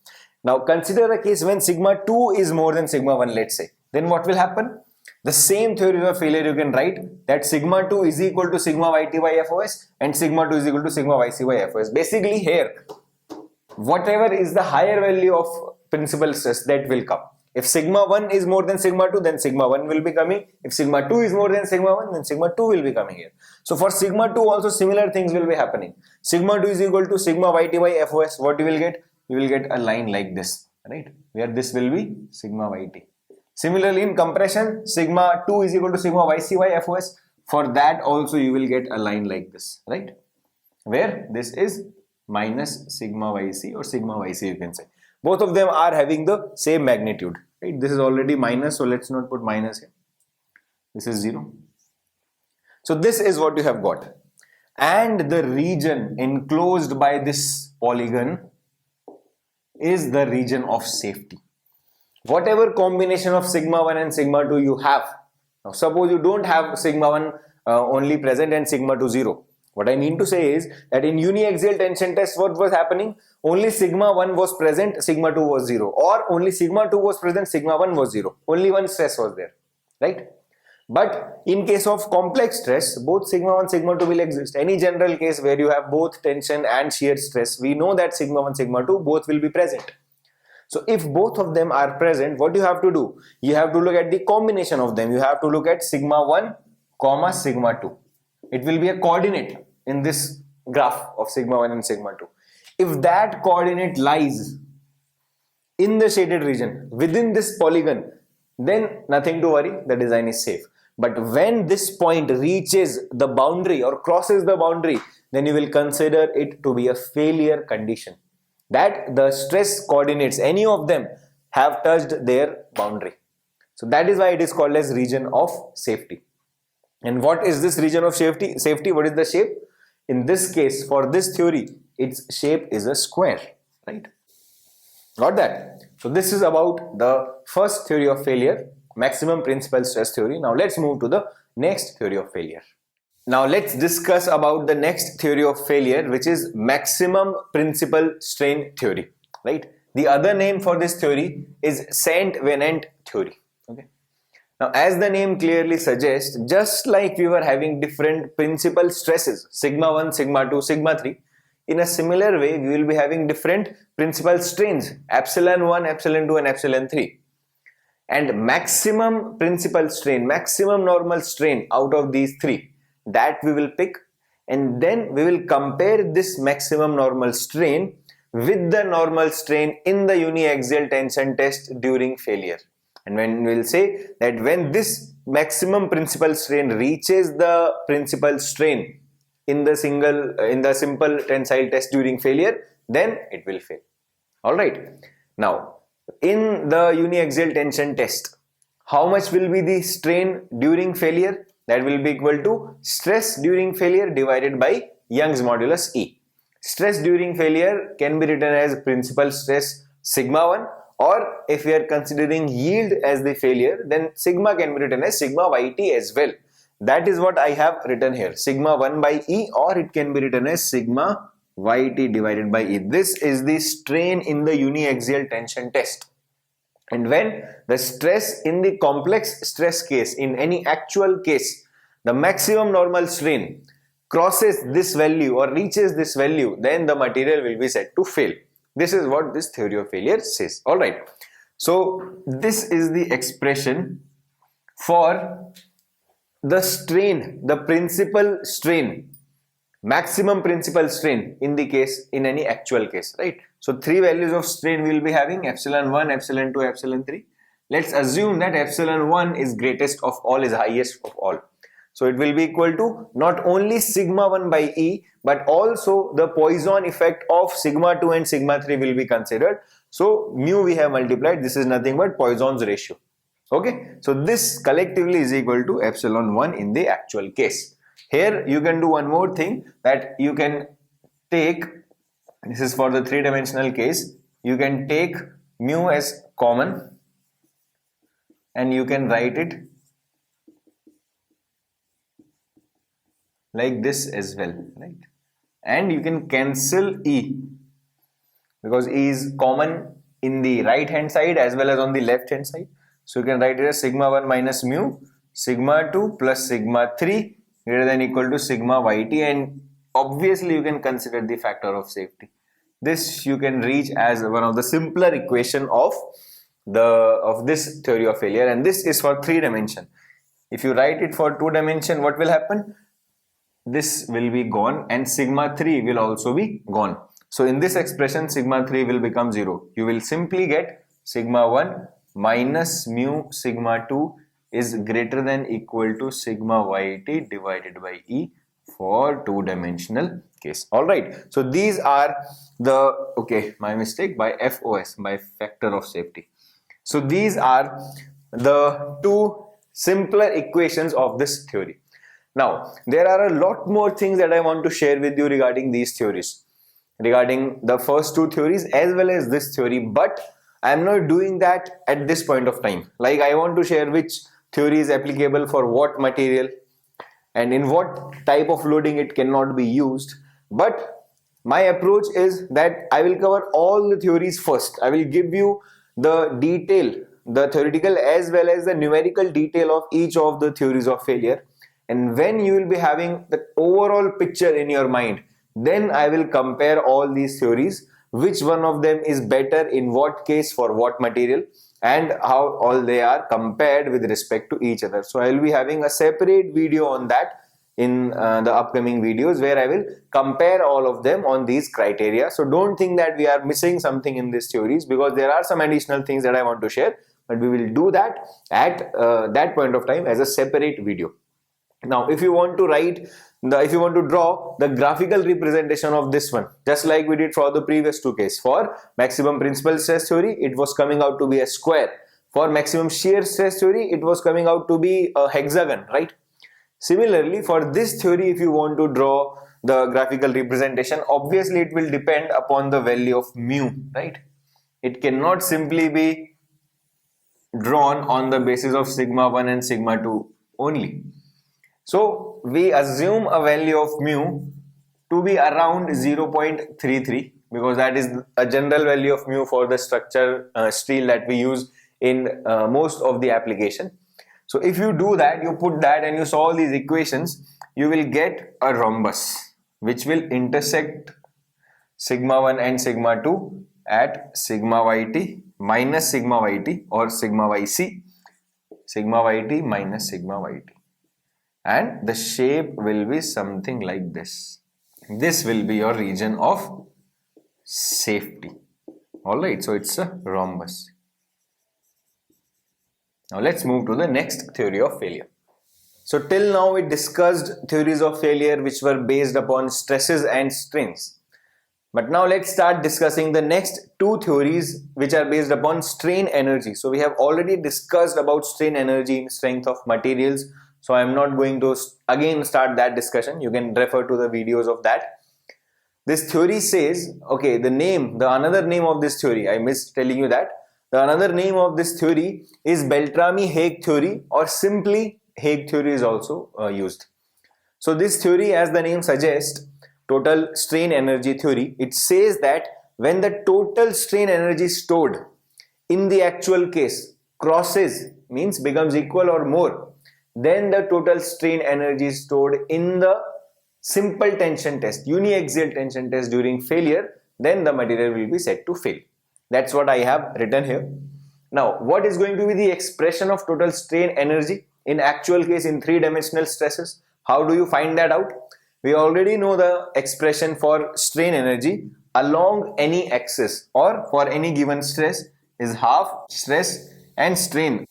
Now consider a case when sigma 2 is more than sigma 1, let's say. Then what will happen? The same theory of failure you can write that sigma 2 is equal to sigma yt by FOS and sigma 2 is equal to sigma yc by FOS. Basically here, whatever is the higher value of principal stress, that will come. If sigma 1 is more than sigma 2, then sigma 1 will be coming. If sigma 2 is more than sigma 1, then sigma 2 will be coming here. So for sigma 2 also similar things will be happening. Sigma 2 is equal to sigma yt by FOS. What you will get? You will get a line like this, right? Where this will be sigma yt. Similarly in compression, sigma 2 is equal to sigma yc by FOS. For that also you will get a line like this, right? Where this is minus sigma yc or sigma yc, you can say. Both of them are having the same magnitude, right? This is already minus, so let's not put minus here. This is 0. So this is what you have got. And the region enclosed by this polygon is the region of safety. Whatever combination of sigma 1 and sigma 2 you have, now suppose you don't have sigma 1 only present and sigma 2 0. What I mean to say is that in uniaxial tension test, what was happening? Only sigma 1 was present, sigma 2 was 0, or only sigma 2 was present, sigma 1 was 0. Only one stress was there, right? But in case of complex stress, both sigma 1, sigma 2 will exist. Any general case where you have both tension and shear stress, we know that sigma 1, sigma 2 both will be present. So if both of them are present, what you have to do? You have to look at the combination of them. You have to look at sigma 1 comma sigma 2. It will be a coordinate in this graph of sigma 1 and sigma 2. If that coordinate lies in the shaded region within this polygon, then nothing to worry, the design is safe. But when this point reaches the boundary or crosses the boundary, then you will consider it to be a failure condition, that the stress coordinates, any of them, have touched their boundary. So that is why it is called as region of safety. And what is this region of safety? What is the shape? In this case, for this theory, its shape is a square, right? Got that? So this is about the first theory of failure, maximum principal stress theory. Now let's move to the next theory of failure. Now let's discuss about the next theory of failure, which is maximum principal strain theory, right? The other name for this theory is Saint-Venant theory. Okay. Now, as the name clearly suggests, just like we were having different principal stresses, sigma 1, sigma 2, sigma 3, in a similar way, we will be having different principal strains, epsilon 1, epsilon 2, and epsilon 3. And maximum principal strain, maximum normal strain out of these three, that we will pick, and then we will compare this maximum normal strain with the normal strain in the uniaxial tension test during failure. And when we will say that when this maximum principal strain reaches the principal strain in the simple tensile test during failure, then it will fail. Alright. Now, in the uniaxial tension test, how much will be the strain during failure? That will be equal to stress during failure divided by Young's modulus E. Stress during failure can be written as principal stress sigma 1, or if we are considering yield as the failure, then sigma can be written as sigma yt as well. That is what I have written here, sigma 1 by E, or it can be written as sigma yt divided by E. This is the strain in the uniaxial tension test. And when the stress in the complex stress case, in any actual case, the maximum normal strain crosses this value or reaches this value, then the material will be said to fail. This is what this theory of failure says. Alright. So this is the expression for the strain, the principal strain, maximum principal strain in any actual case, right? So three values of strain we will be having, epsilon 1, epsilon 2, epsilon 3. Let's assume that epsilon 1 is greatest of all, is highest of all. So it will be equal to not only sigma 1 by E, but also the Poisson effect of sigma 2 and sigma 3 will be considered. So mu we have multiplied, this is nothing but Poisson's ratio. Okay, so this collectively is equal to epsilon 1 in the actual case. Here you can do one more thing, that you can take, this is for the three-dimensional case, you can take mu as common and you can write it like this as well, right? And you can cancel E, because E is common in the right hand side as well as on the left hand side. So you can write it as sigma 1 minus mu sigma 2 plus sigma 3 greater than equal to sigma yt, and obviously you can consider the factor of safety. This you can reach as one of the simpler equation of this theory of failure, and this is for 3 dimension. If you write it for 2 dimension, what will happen? This will be gone and sigma 3 will also be gone. So in this expression, sigma 3 will become 0. You will simply get sigma 1 minus mu sigma 2 is greater than equal to sigma yt divided by E for 2-dimensional case. Alright, so these are the, okay, my mistake, by FOS, by factor of safety. So these are the 2 simpler equations of this theory. Now, there are a lot more things that I want to share with you regarding these theories, regarding the first 2 theories as well as this theory, but I am not doing that at this point of time. Like, I want to share which theory is applicable for what material and in what type of loading it cannot be used. But my approach is that I will cover all the theories first. I will give you the detail, the theoretical as well as the numerical detail of each of the theories of failure. And when you will be having the overall picture in your mind, then I will compare all these theories which one of them is better in what case for what material, and how all they are compared with respect to each other. So I will be having a separate video on that in the upcoming videos, where I will compare all of them on these criteria. So don't think that we are missing something in these theories, because there are some additional things that I want to share, but we will do that at that point of time as a separate video. Now, if you want to draw the graphical representation of this one, just like we did for the previous two cases, for maximum principal stress theory, it was coming out to be a square. For maximum shear stress theory, it was coming out to be a hexagon, right? Similarly, for this theory, if you want to draw the graphical representation, obviously it will depend upon the value of mu, right? It cannot simply be drawn on the basis of sigma 1 and sigma 2 only. So we assume a value of mu to be around 0.33, because that is a general value of mu for the structure steel that we use in most of the application. So if you do that, you put that and you solve these equations, you will get a rhombus which will intersect sigma 1 and sigma 2 at sigma yt minus sigma yt, or sigma yc, sigma yt minus sigma yt. And the shape will be something like this. This will be your region of safety. Alright, so it's a rhombus. Now let's move to the next theory of failure. So till now we discussed theories of failure which were based upon stresses and strains. But now let's start discussing the next two theories which are based upon strain energy. So we have already discussed about strain energy in strength of materials. So I am not going to again start that discussion. You can refer to the videos of that. This theory says, okay, the another name of this theory, I missed telling you that. The another name of this theory is Beltrami-Hague theory, or simply Hague theory is also used. So this theory, as the name suggests, total strain energy theory, it says that when the total strain energy stored in the actual case crosses, means becomes equal or more, then the total strain energy stored in the simple tension test, uniaxial tension test during failure, then the material will be said to fail. That's what I have written here. Now, what is going to be the expression of total strain energy in actual case in three-dimensional stresses? How do you find that out? We already know the expression for strain energy along any axis or for any given stress is half stress and strain.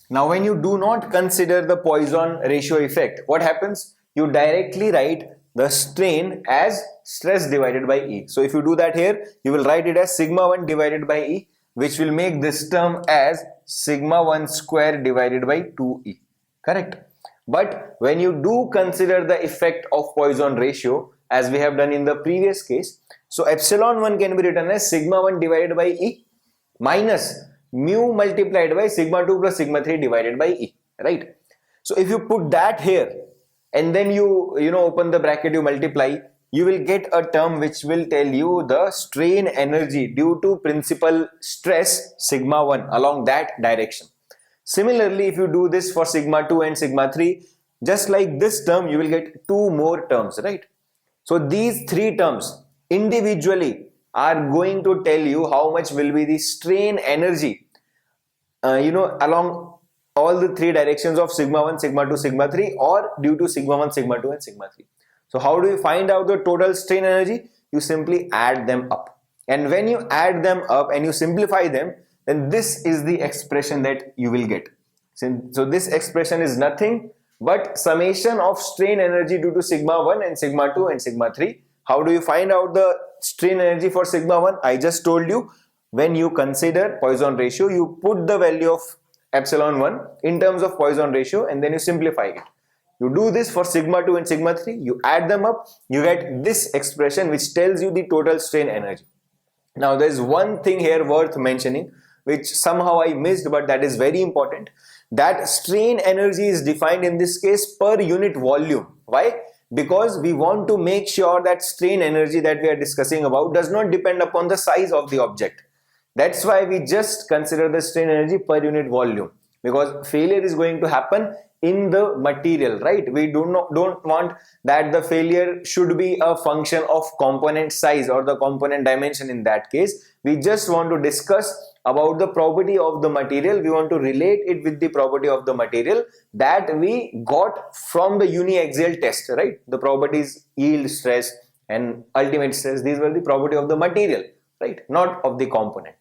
Now, when you do not consider the Poisson ratio effect, what happens? You directly write the strain as stress divided by E. So if you do that here, you will write it as sigma 1 divided by E, which will make this term as sigma 1 square divided by 2E. Correct? But when you do consider the effect of Poisson ratio, as we have done in the previous case, so epsilon 1 can be written as sigma 1 divided by E minus mu multiplied by sigma 2 plus sigma 3 divided by E. Right? So if you put that here, and then you open the bracket, you multiply, you will get a term which will tell you the strain energy due to principal stress sigma 1 along that direction. Similarly, if you do this for sigma 2 and sigma 3, just like this term, you will get two more terms, right? So these three terms individually are going to tell you how much will be the strain energy, along all the three directions of sigma 1, sigma 2, sigma 3, or due to sigma 1, sigma 2 and sigma 3. So how do you find out the total strain energy? You simply add them up. And when you add them up and you simplify them, then this is the expression that you will get. So this expression is nothing but summation of strain energy due to sigma 1 and sigma 2 and sigma 3. How do you find out the strain energy for sigma 1? I just told you, when you consider Poisson ratio, you put the value of epsilon 1 in terms of Poisson ratio and then you simplify it. You do this for sigma 2 and sigma 3, you add them up, you get this expression which tells you the total strain energy. Now there is one thing here worth mentioning which somehow I missed, but that is very important. That strain energy is defined in this case per unit volume. Why? Because we want to make sure that strain energy that we are discussing about does not depend upon the size of the object. That's why we just consider the strain energy per unit volume, because failure is going to happen in the material, right? We don't want that the failure should be a function of component size or the component dimension. In that case, we just want to discuss about the property of the material. We want to relate it with the property of the material that we got from the uniaxial test, right? The properties yield stress and ultimate stress, these were the property of the material, right? Not of the component.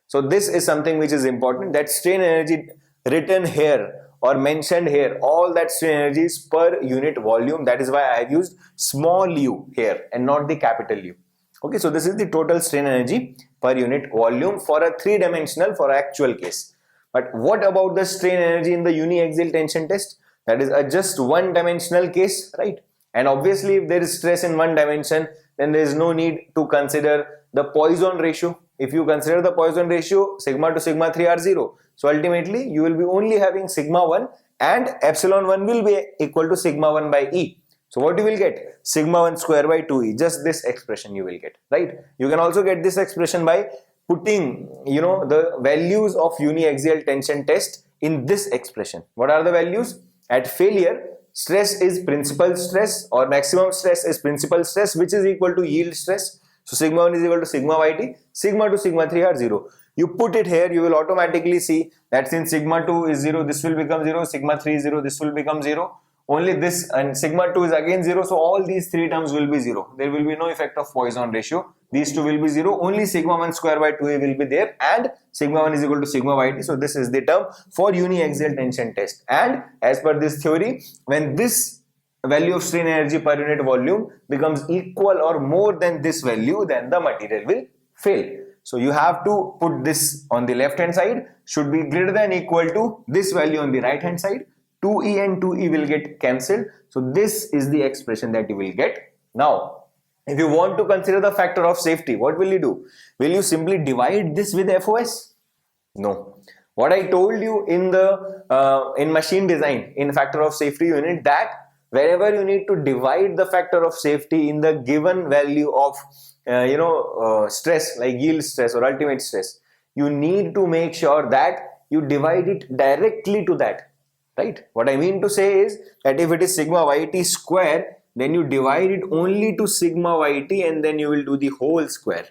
So this is something which is important, that strain energy written here or mentioned here, all that strain energy is per unit volume. That is why I have used small u here and not the capital U. Okay, so this is the total strain energy per unit volume for a three-dimensional, for actual case. But what about the strain energy in the uniaxial tension test? That is a just one-dimensional case, right? And obviously if there is stress in one dimension, then there is no need to consider the Poisson ratio. If you consider the Poisson ratio, sigma to sigma 3 are 0. So ultimately you will be only having sigma 1 and epsilon 1 will be equal to sigma 1 by E. So what you will get? Sigma 1 square by 2E. Just this expression you will get, right? You can also get this expression by putting, the values of uniaxial tension test in this expression. What are the values? At failure, stress is principal stress or maximum stress is principal stress, which is equal to yield stress. So sigma 1 is equal to sigma yt, sigma 2, sigma 3 are 0. You put it here, you will automatically see that since sigma 2 is 0, this will become 0, sigma 3 is 0, this will become 0. Only this, and sigma 2 is again 0, so all these three terms will be 0. There will be no effect of Poisson ratio. These two will be 0. Only sigma 1 square by 2a will be there and sigma 1 is equal to sigma yt. So this is the term for uniaxial tension test. And as per this theory, when this value of strain energy per unit volume becomes equal or more than this value, then the material will fail. So you have to put this on the left hand side, should be greater than equal to this value on the right hand side. 2e and 2e will get cancelled. So this is the expression that you will get. Now, if you want to consider the factor of safety, what will you do? Will you simply divide this with FOS? No. What I told you in the in machine design, in factor of safety unit, that wherever you need to divide the factor of safety in the given value of stress, like yield stress or ultimate stress, you need to make sure that you divide it directly to that. Right? What I mean to say is that if it is sigma yt square, then you divide it only to sigma yt and then you will do the whole square.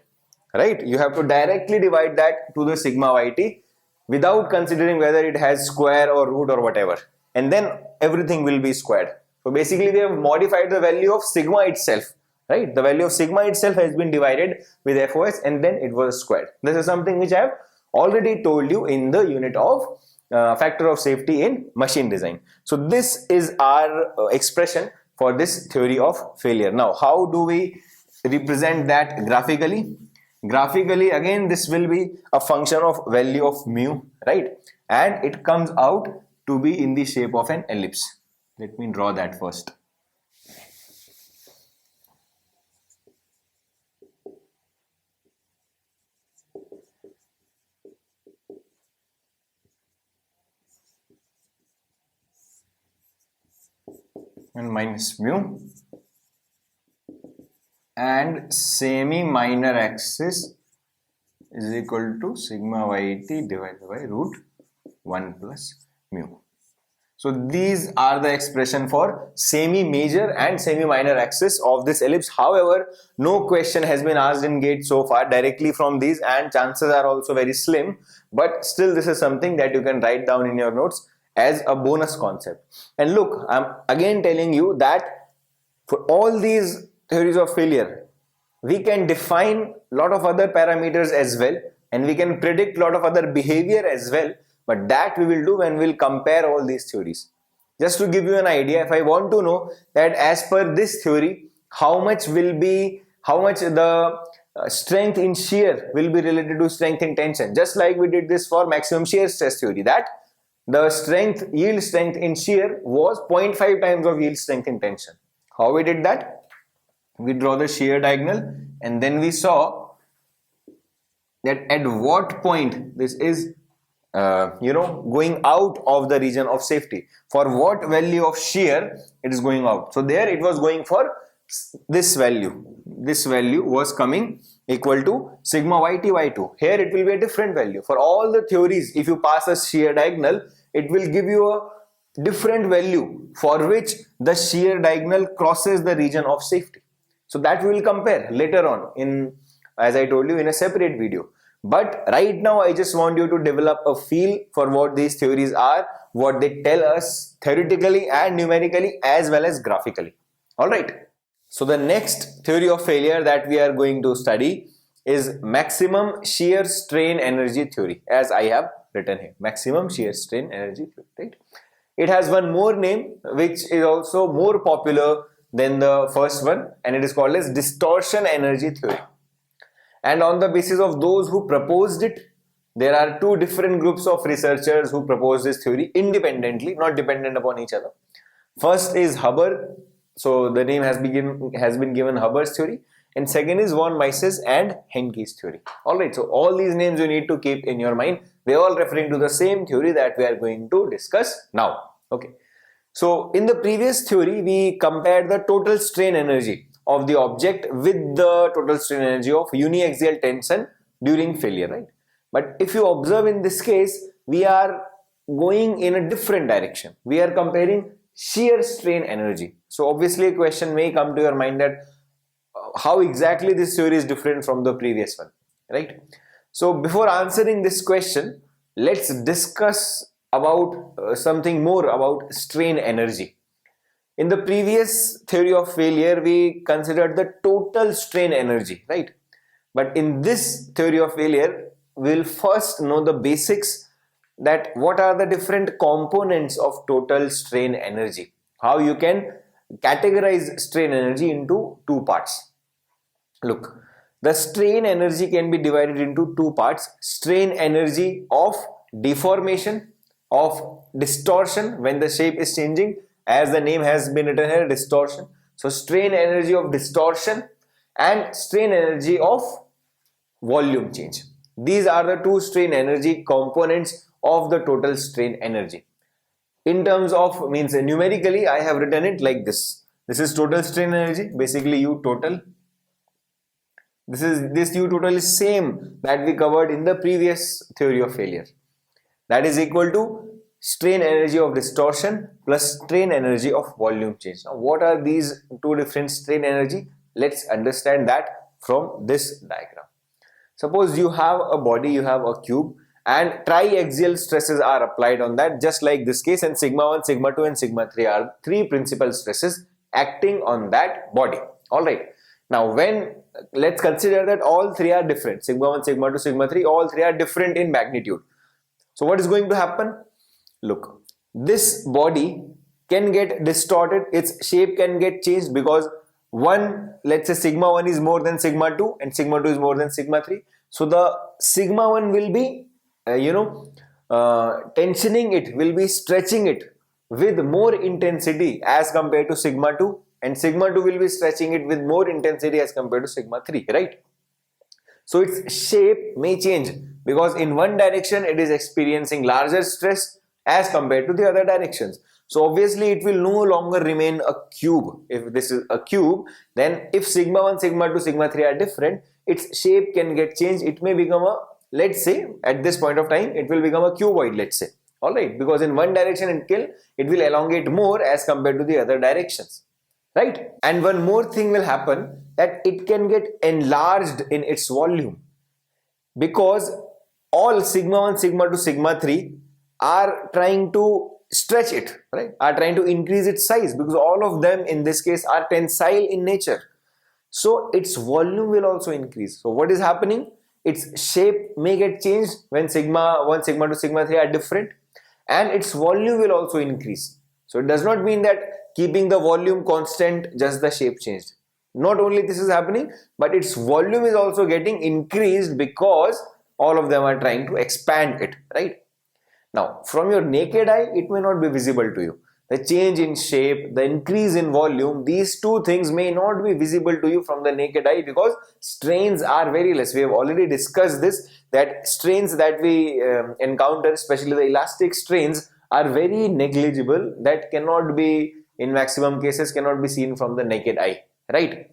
Right? You have to directly divide that to the sigma yt without considering whether it has square or root or whatever. And then everything will be squared. So basically we have modified the value of sigma itself. Right? The value of sigma itself has been divided with FOS and then it was squared. This is something which I have already told you in the unit of factor of safety in machine design. So this is our expression for this theory of failure. Now, how do we represent that graphically? Graphically, again, this will be a function of value of mu, right? And it comes out to be in the shape of an ellipse. Let me draw that first. And minus mu, and semi-minor axis is equal to sigma yt divided by root 1 plus mu. So these are the expression for semi-major and semi-minor axis of this ellipse. However, no question has been asked in GATE so far directly from these, and chances are also very slim, but still this is something that you can write down in your notes as a bonus concept. And look, I'm again telling you that for all these theories of failure, we can define a lot of other parameters as well, and we can predict a lot of other behavior as well, but that we will do when we'll compare all these theories. Just to give you an idea, if I want to know that as per this theory, how much the strength in shear will be related to strength in tension, just like we did this for maximum shear stress theory, that the yield strength in shear was 0.5 times of yield strength in tension. How we did that? We draw the shear diagonal and then we saw that at what point this is going out of the region of safety. For what value of shear it is going out. So there it was going for this value. This value was coming equal to sigma yt y2. Here it will be a different value. For all the theories, if you pass a shear diagonal, it will give you a different value for which the shear diagonal crosses the region of safety. So that we will compare later on in, as I told you, in a separate video. But right now I just want you to develop a feel for what these theories are, what they tell us theoretically and numerically as well as graphically. Alright. So the next theory of failure that we are going to study is maximum shear strain energy theory, as I have written here. Maximum shear strain energy theory, right? It has one more name which is also more popular than the first one, and it is called as distortion energy theory. And on the basis of those who proposed it, there are two different groups of researchers who proposed this theory independently, not dependent upon each other. First is Haber, so the name has been given Haber's theory, and second is von Mises and Henke's theory. Alright, so all these names you need to keep in your mind. They are all referring to the same theory that we are going to discuss now. Okay. So in the previous theory, we compared the total strain energy of the object with the total strain energy of uniaxial tension during failure, right? But if you observe in this case, we are going in a different direction. We are comparing shear strain energy. So obviously a question may come to your mind that how exactly this theory is different from the previous one, right? So before answering this question, let's discuss about something more about strain energy. In the previous theory of failure, we considered the total strain energy, right? But in this theory of failure, we'll first know the basics, that what are the different components of total strain energy, how you can categorize strain energy into two parts. Look, the strain energy can be divided into two parts: strain energy of deformation, of distortion when the shape is changing, as the name has been written here, distortion. So strain energy of distortion and strain energy of volume change. These are the two strain energy components of the total strain energy. In terms of, means numerically, I have written it like this. This is total strain energy, basically U total. This U total is same that we covered in the previous theory of failure. That is equal to strain energy of distortion plus strain energy of volume change. Now, what are these two different strain energy? Let's understand that from this diagram. Suppose you have a body, you have a cube, and triaxial stresses are applied on that, just like this case, and sigma 1, sigma 2 and sigma 3 are three principal stresses acting on that body. Alright. Now, let's consider that all three are different, sigma 1, sigma 2, sigma 3, all three are different in magnitude. So what is going to happen? Look, this body can get distorted, its shape can get changed because let's say sigma 1 is more than sigma 2 and sigma 2 is more than sigma 3. So the sigma 1 will be, tensioning it, will be stretching it with more intensity as compared to sigma 2, and sigma 2 will be stretching it with more intensity as compared to sigma 3, right? So its shape may change because in one direction it is experiencing larger stress as compared to the other directions. So obviously it will no longer remain a cube. If this is a cube, then if sigma 1, sigma 2, sigma 3 are different, its shape can get changed. It may become a, let's say at this point of time, it will become a cuboid, let's say. Alright, because in one direction it will elongate more as compared to the other directions. Right? And one more thing will happen, that it can get enlarged in its volume, because all sigma 1, sigma 2, sigma 3 are trying to stretch it, right? Are trying to increase its size, because all of them in this case are tensile in nature. So its volume will also increase. So what is happening? Its shape may get changed when sigma 1, sigma 2, sigma 3 are different, and its volume will also increase. So it does not mean that keeping the volume constant, just the shape changed. Not only this is happening, but its volume is also getting increased because all of them are trying to expand it, right? Now, from your naked eye, it may not be visible to you. The change in shape, the increase in volume, these two things may not be visible to you from the naked eye because strains are very less. We have already discussed this, that strains that we encounter, especially the elastic strains, are very negligible, that cannot be, in maximum cases, cannot be seen from the naked eye, right?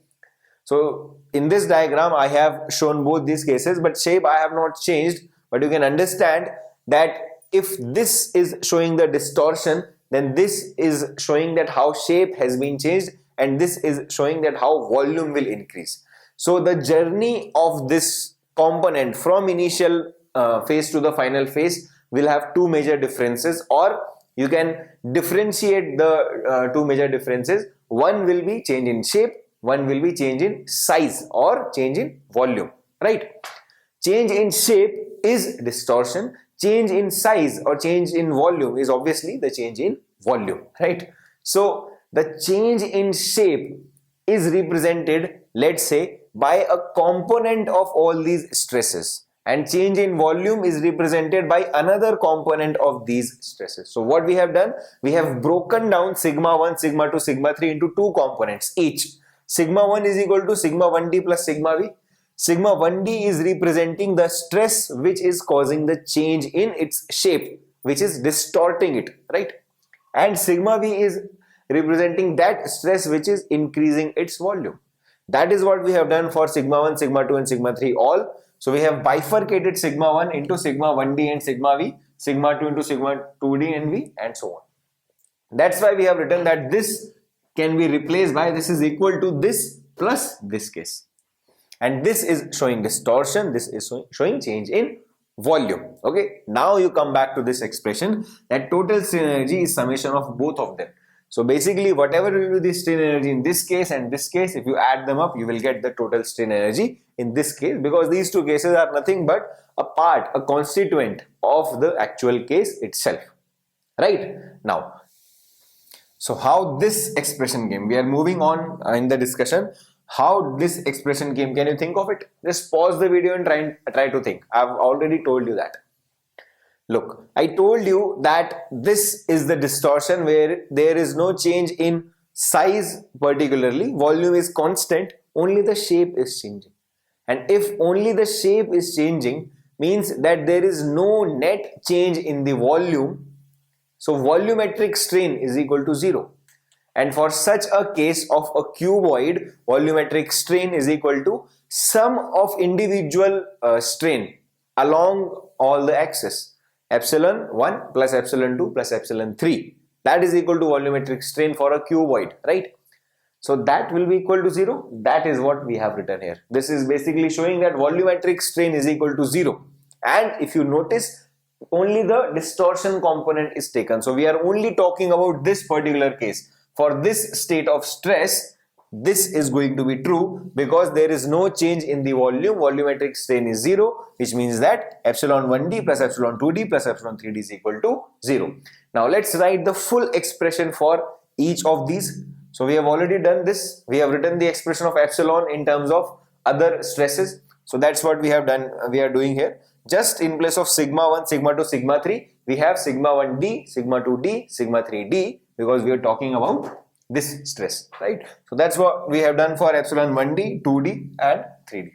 So in this diagram, I have shown both these cases, but shape I have not changed. But you can understand that if this is showing the distortion, then this is showing that how shape has been changed, and this is showing that how volume will increase. So the journey of this component from initial phase to the final phase will have two major differences, or you can differentiate the two major differences. One will be change in shape, one will be change in size or change in volume, right? Change in shape is distortion, change in size or change in volume is obviously the change in volume, right? So the change in shape is represented, let's say, by a component of all these stresses, and change in volume is represented by another component of these stresses. So what we have done, we have broken down sigma 1, sigma 2, sigma 3 into two components each. Sigma 1 is equal to sigma 1d plus sigma v. Sigma 1d is representing the stress which is causing the change in its shape, which is distorting it, right? And sigma v is representing that stress which is increasing its volume. That is what we have done for sigma 1, sigma 2 and sigma 3 all. So we have bifurcated sigma 1 into sigma 1d and sigma v, sigma 2 into sigma 2d and v, and so on. That's why we have written that this can be replaced by this is equal to this plus this case. And this is showing distortion, this is showing change in volume. Okay, now you come back to this expression that total strain energy is summation of both of them. So basically whatever will be the strain energy in this case and this case, if you add them up, you will get the total strain energy in this case, because these two cases are nothing but a part, a constituent of the actual case itself, right? Now, so how this expression came, we are moving on in the discussion. How this expression came, can you think of it? Just pause the video and try to think. I've already told you that. Look, I told you that this is the distortion where there is no change in size particularly, volume is constant, only the shape is changing. And if only the shape is changing, means that there is no net change in the volume. So volumetric strain is equal to 0. And for such a case of a cuboid, volumetric strain is equal to sum of individual strain along all the axes. Epsilon 1 plus epsilon 2 plus epsilon 3. That is equal to volumetric strain for a cuboid, right? So that will be equal to 0. That is what we have written here. This is basically showing that volumetric strain is equal to 0. And if you notice, only the distortion component is taken. So we are only talking about this particular case. For this state of stress, this is going to be true because there is no change in the volume. Volumetric strain is 0, which means that epsilon 1d plus epsilon 2d plus epsilon 3d is equal to 0. Now let's write the full expression for each of these. So we have already done this. We have written the expression of epsilon in terms of other stresses. So that's what we have done. We are doing here. Just in place of sigma 1, sigma 2, sigma 3, we have sigma 1d, sigma 2d, sigma 3d, because we are talking about this stress, right? So that's what we have done for epsilon 1d, 2d and 3d.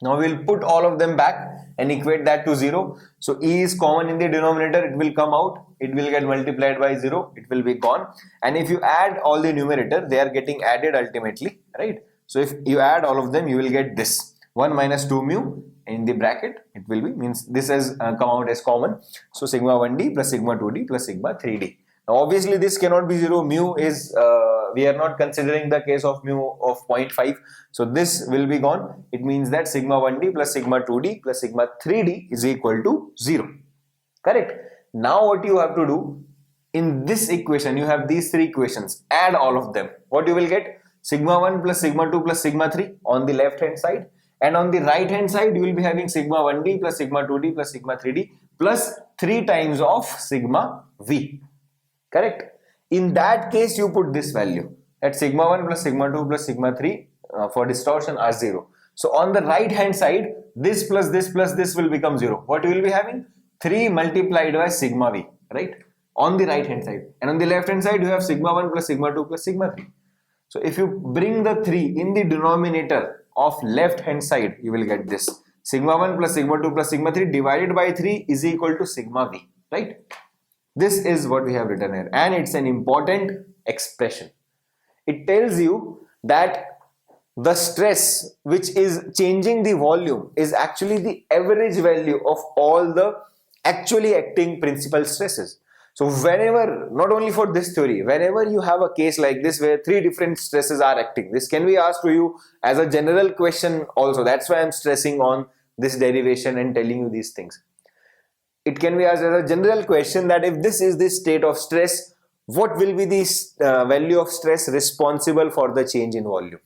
Now we will put all of them back and equate that to 0. So E is common in the denominator, it will come out, it will get multiplied by 0, it will be gone. And if you add all the numerator, they are getting added ultimately, right? So if you add all of them, you will get this 1 minus 2 mu in the bracket, it will be, means this has come out as common. So sigma 1d plus sigma 2d plus sigma 3d. Now obviously this cannot be 0, mu is, we are not considering the case of mu of 0.5. So this will be gone. It means that sigma 1d plus sigma 2d plus sigma 3d is equal to 0. Correct? Now what you have to do, in this equation, you have these three equations, add all of them. What you will get? Sigma 1 plus sigma 2 plus sigma 3 on the left hand side. And on the right hand side, you will be having sigma 1d plus sigma 2d plus sigma 3d plus 3 times of sigma v. Correct? In that case, you put this value at sigma 1 plus sigma 2 plus sigma 3 for distortion are 0. So on the right hand side, this plus this will become 0. What you will be having? 3 multiplied by sigma v, right? On the right hand side. And on the left hand side, you have sigma 1 plus sigma 2 plus sigma 3. So if you bring the 3 in the denominator of left hand side, you will get this. Sigma 1 plus sigma 2 plus sigma 3 divided by 3 is equal to sigma v, right? This is what we have written here, and it's an important expression. It tells you that the stress which is changing the volume is actually the average value of all the actually acting principal stresses. So whenever, not only for this theory, whenever you have a case like this where three different stresses are acting, this can be asked to you as a general question also. That's why I'm stressing on this derivation and telling you these things. It can be asked as a general question that if this is the state of stress, what will be the value of stress responsible for the change in volume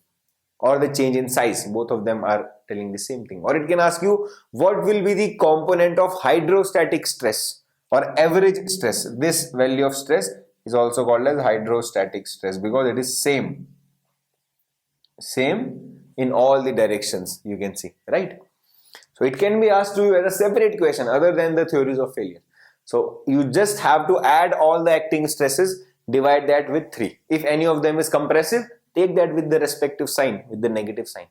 or the change in size? Both of them are telling the same thing. Or it can ask you, what will be the component of hydrostatic stress or average stress? This value of stress is also called as hydrostatic stress because it is same in all the directions, you can see, right? So it can be asked to you as a separate question other than the theories of failure. So you just have to add all the acting stresses, divide that with 3. If any of them is compressive, take that with the respective sign, with the negative sign.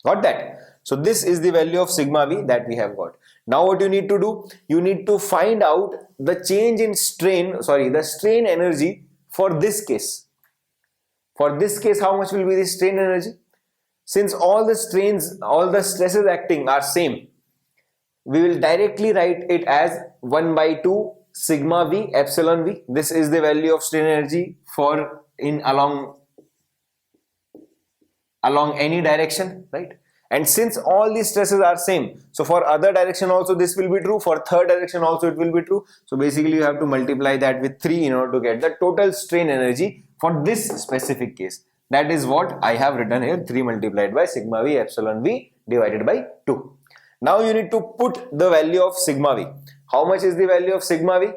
Got that? So this is the value of sigma v that we have got. Now what you need to do, you need to find out the change in the strain energy for this case. For this case, how much will be the strain energy? Since all the stresses acting are same, we will directly write it as 1 by 2 sigma v epsilon v. This is the value of strain energy for along any direction, right? And since all these stresses are same, so for other direction also this will be true, for third direction also it will be true. So basically you have to multiply that with 3 in order to get the total strain energy for this specific case. That is what I have written here, 3 multiplied by sigma v epsilon v divided by 2. Now you need to put the value of sigma v. How much is the value of sigma v?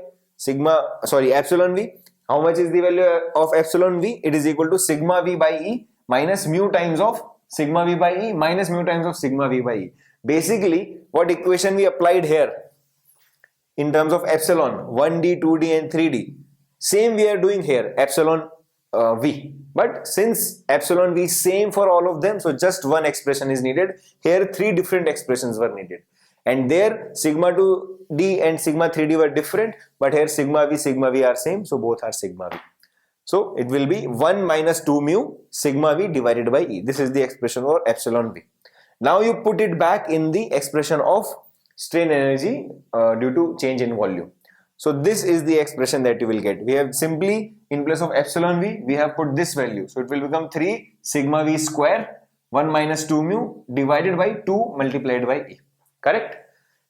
Epsilon v. How much is the value of epsilon v? It is equal to sigma v by E minus mu times of sigma v by E minus mu times of sigma v by E. Basically, what equation we applied here in terms of epsilon, 1d, 2d and 3d, same we are doing here, epsilon v. But since epsilon v is same for all of them, so just one expression is needed. Here 3 different expressions were needed. And there sigma 2d and sigma 3d were different, but here sigma v are same, so both are sigma v. So it will be 1 minus 2 mu sigma v divided by E. This is the expression for epsilon v. Now you put it back in the expression of strain energy due to change in volume. So this is the expression that you will get. We have simply, in place of epsilon v, we have put this value. So it will become 3 sigma v square 1 minus 2 mu divided by 2 multiplied by E. Correct?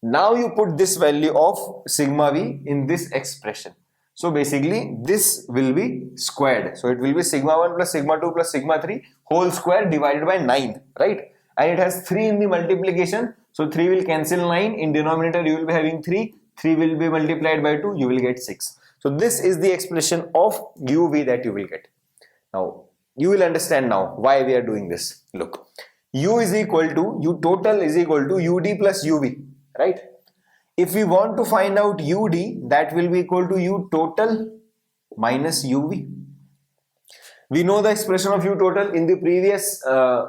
Now you put this value of sigma v in this expression. So basically this will be squared. So it will be sigma 1 plus sigma 2 plus sigma 3 whole square divided by 9, right? And it has 3 in the multiplication. So 3 will cancel 9. In denominator you will be having 3. 3 will be multiplied by 2. You will get 6. So this is the expression of uv that you will get. Now you will understand now why we are doing this. Look, u total is equal to ud plus uv, right? If we want to find out ud, that will be equal to u total minus uv. We know the expression of u total in the previous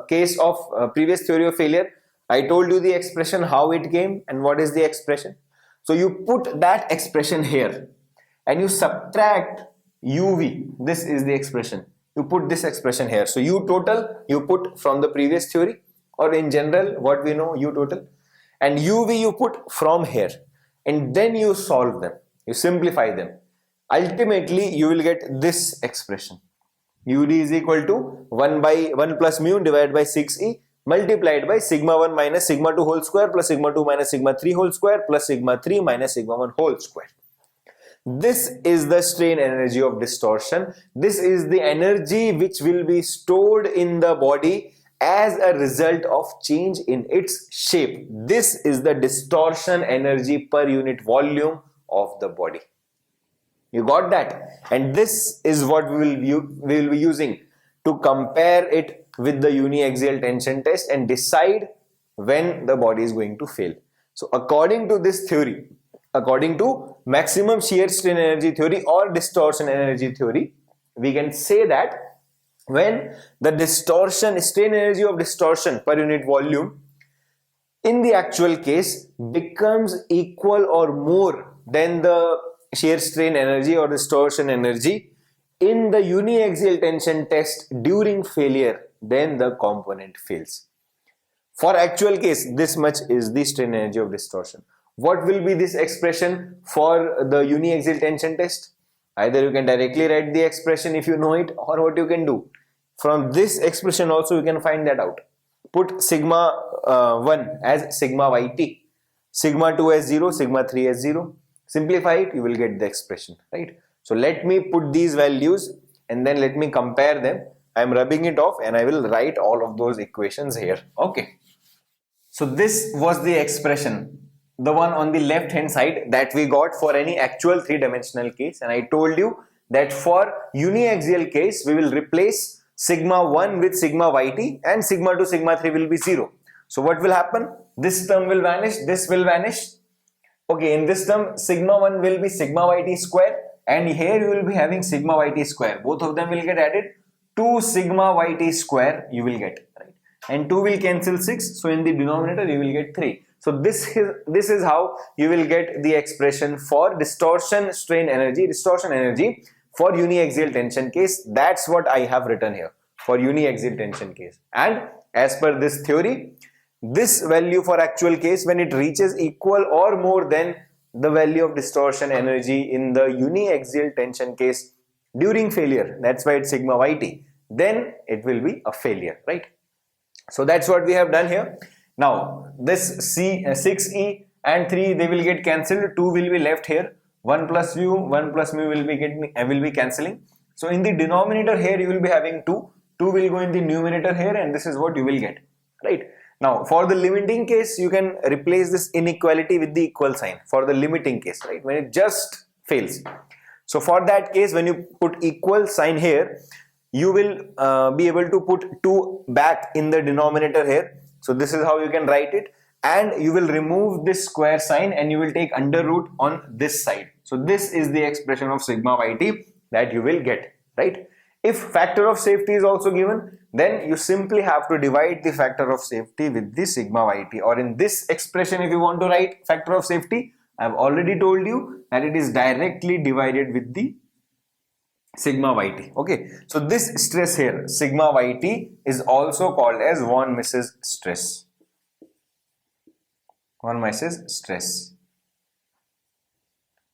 case of previous theory of failure. I told you the expression, how it came and what is the expression. So you put that expression here and you subtract uv. This is the expression. You put this expression here. So u total you put from the previous theory, or in general what we know, u total, and uv you put from here, and then you solve them, you simplify them. Ultimately you will get this expression. ud is equal to 1 plus mu divided by 6e multiplied by sigma 1 minus sigma 2 whole square plus sigma 2 minus sigma 3 whole square plus sigma 3 minus sigma 1 whole square. This is the strain energy of distortion. This is the energy which will be stored in the body as a result of change in its shape. This is the distortion energy per unit volume of the body. You got that? And this is what we will be using to compare it with the uniaxial tension test and decide when the body is going to fail. So according to this theory, according to maximum shear strain energy theory or distortion energy theory, we can say that when the distortion strain energy of distortion per unit volume in the actual case becomes equal or more than the shear strain energy or distortion energy in the uniaxial tension test during failure, then the component fails. For actual case, this much is the strain energy of distortion. What will be this expression for the uniaxial tension test? Either you can directly write the expression if you know it, or what you can do, from this expression also you can find that out. Put sigma 1 as sigma yt, sigma 2 as 0, sigma 3 as 0. Simplify it, you will get the expression, right? So let me put these values and then let me compare them. I am rubbing it off and I will write all of those equations here. Okay. So this was the expression, the one on the left hand side that we got for any actual three-dimensional case, and I told you that for uniaxial case we will replace sigma 1 with sigma yt and sigma 2 sigma 3 will be 0. So what will happen? This term will vanish, this will vanish. Okay, in this term sigma 1 will be sigma yt square, and here you will be having sigma yt square. Both of them will get added. 2 sigma yt square you will get, right? And 2 will cancel 6, so in the denominator you will get 3. So this is how you will get the expression for distortion energy for uniaxial tension case. That's what I have written here for uniaxial tension case. And as per this theory, this value for actual case, when it reaches equal or more than the value of distortion energy in the uniaxial tension case during failure, that's why it's sigma yt, then it will be a failure, right? So that's what we have done here. Now this 6e and 3, they will get cancelled, 2 will be left here, 1 plus mu will be cancelling. So in the denominator here you will be having 2 will go in the numerator here, and this is what you will get, right? Now for the limiting case, you can replace this inequality with the equal sign for the limiting case, right, when it just fails. So for that case, when you put equal sign here, you will be able to put 2 back in the denominator here. So this is how you can write it, and you will remove this square sign and you will take under root on this side. So this is the expression of sigma yt that you will get, right? If factor of safety is also given, then you simply have to divide the factor of safety with the sigma yt, or in this expression if you want to write factor of safety, I have already told you that it is directly divided with the sigma yt. Okay, so this stress here, sigma yt, is also called as von Mises stress. Von Mises stress.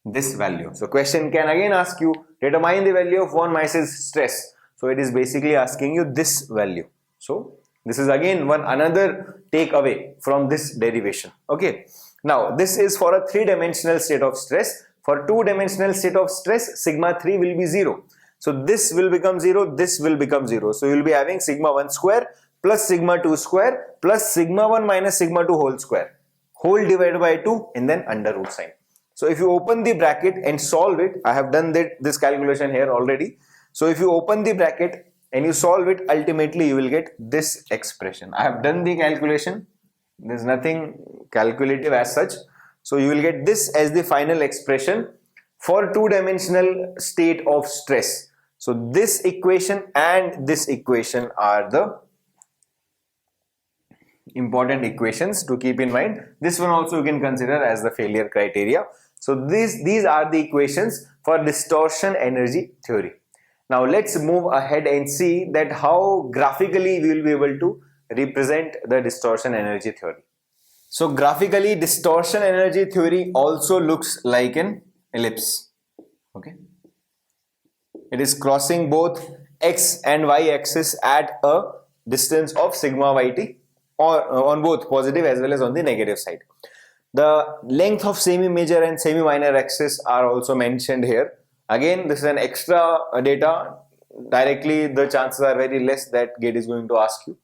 This value. So question can again ask you, determine the value of von Mises stress. So it is basically asking you this value. So this is again another takeaway from this derivation. Okay. Now this is for a three-dimensional state of stress. For two-dimensional state of stress, sigma 3 will be 0. So this will become 0, this will become 0. So you will be having sigma 1 square plus sigma 2 square plus sigma 1 minus sigma 2 whole square. Whole divided by 2 and then under root sign. So if you open the bracket and solve it, I have done this calculation here already. So if you open the bracket and you solve it, ultimately you will get this expression. I have done the calculation. There is nothing calculative as such. So you will get this as the final expression for two-dimensional state of stress. So this equation and this equation are the important equations to keep in mind. This one also you can consider as the failure criteria. So these are the equations for distortion energy theory. Now let's move ahead and see that how graphically we will be able to represent the distortion energy theory. So graphically, distortion energy theory also looks like an ellipse. Okay, it is crossing both x and y axis at a distance of sigma yt, or on both positive as well as on the negative side. The length of semi-major and semi-minor axis are also mentioned here. Again, this is an extra data. Directly the chances are very less that GATE is going to ask you.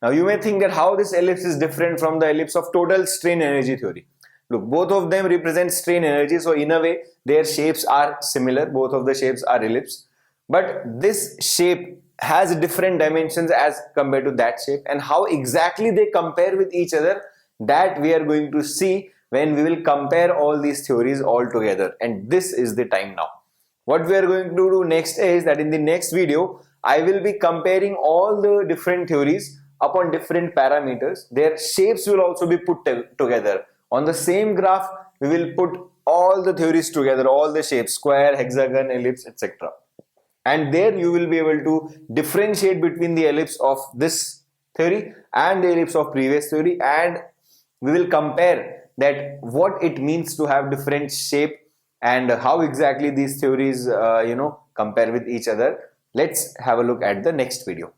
Now you may think that how this ellipse is different from the ellipse of total strain energy theory. Look, both of them represent strain energy, so in a way their shapes are similar. Both of the shapes are ellipse, but this shape has different dimensions as compared to that shape, and how exactly they compare with each other, that we are going to see when we will compare all these theories all together. And this is the time now. What we are going to do next is that in the next video I will be comparing all the different theories upon different parameters. Their shapes will also be put together. On the same graph we will put all the theories together, all the shapes, square, hexagon, ellipse, etc. And there you will be able to differentiate between the ellipse of this theory and the ellipse of previous theory, and we will compare that what it means to have different shape and how exactly these theories compare with each other, let's have a look at the next video.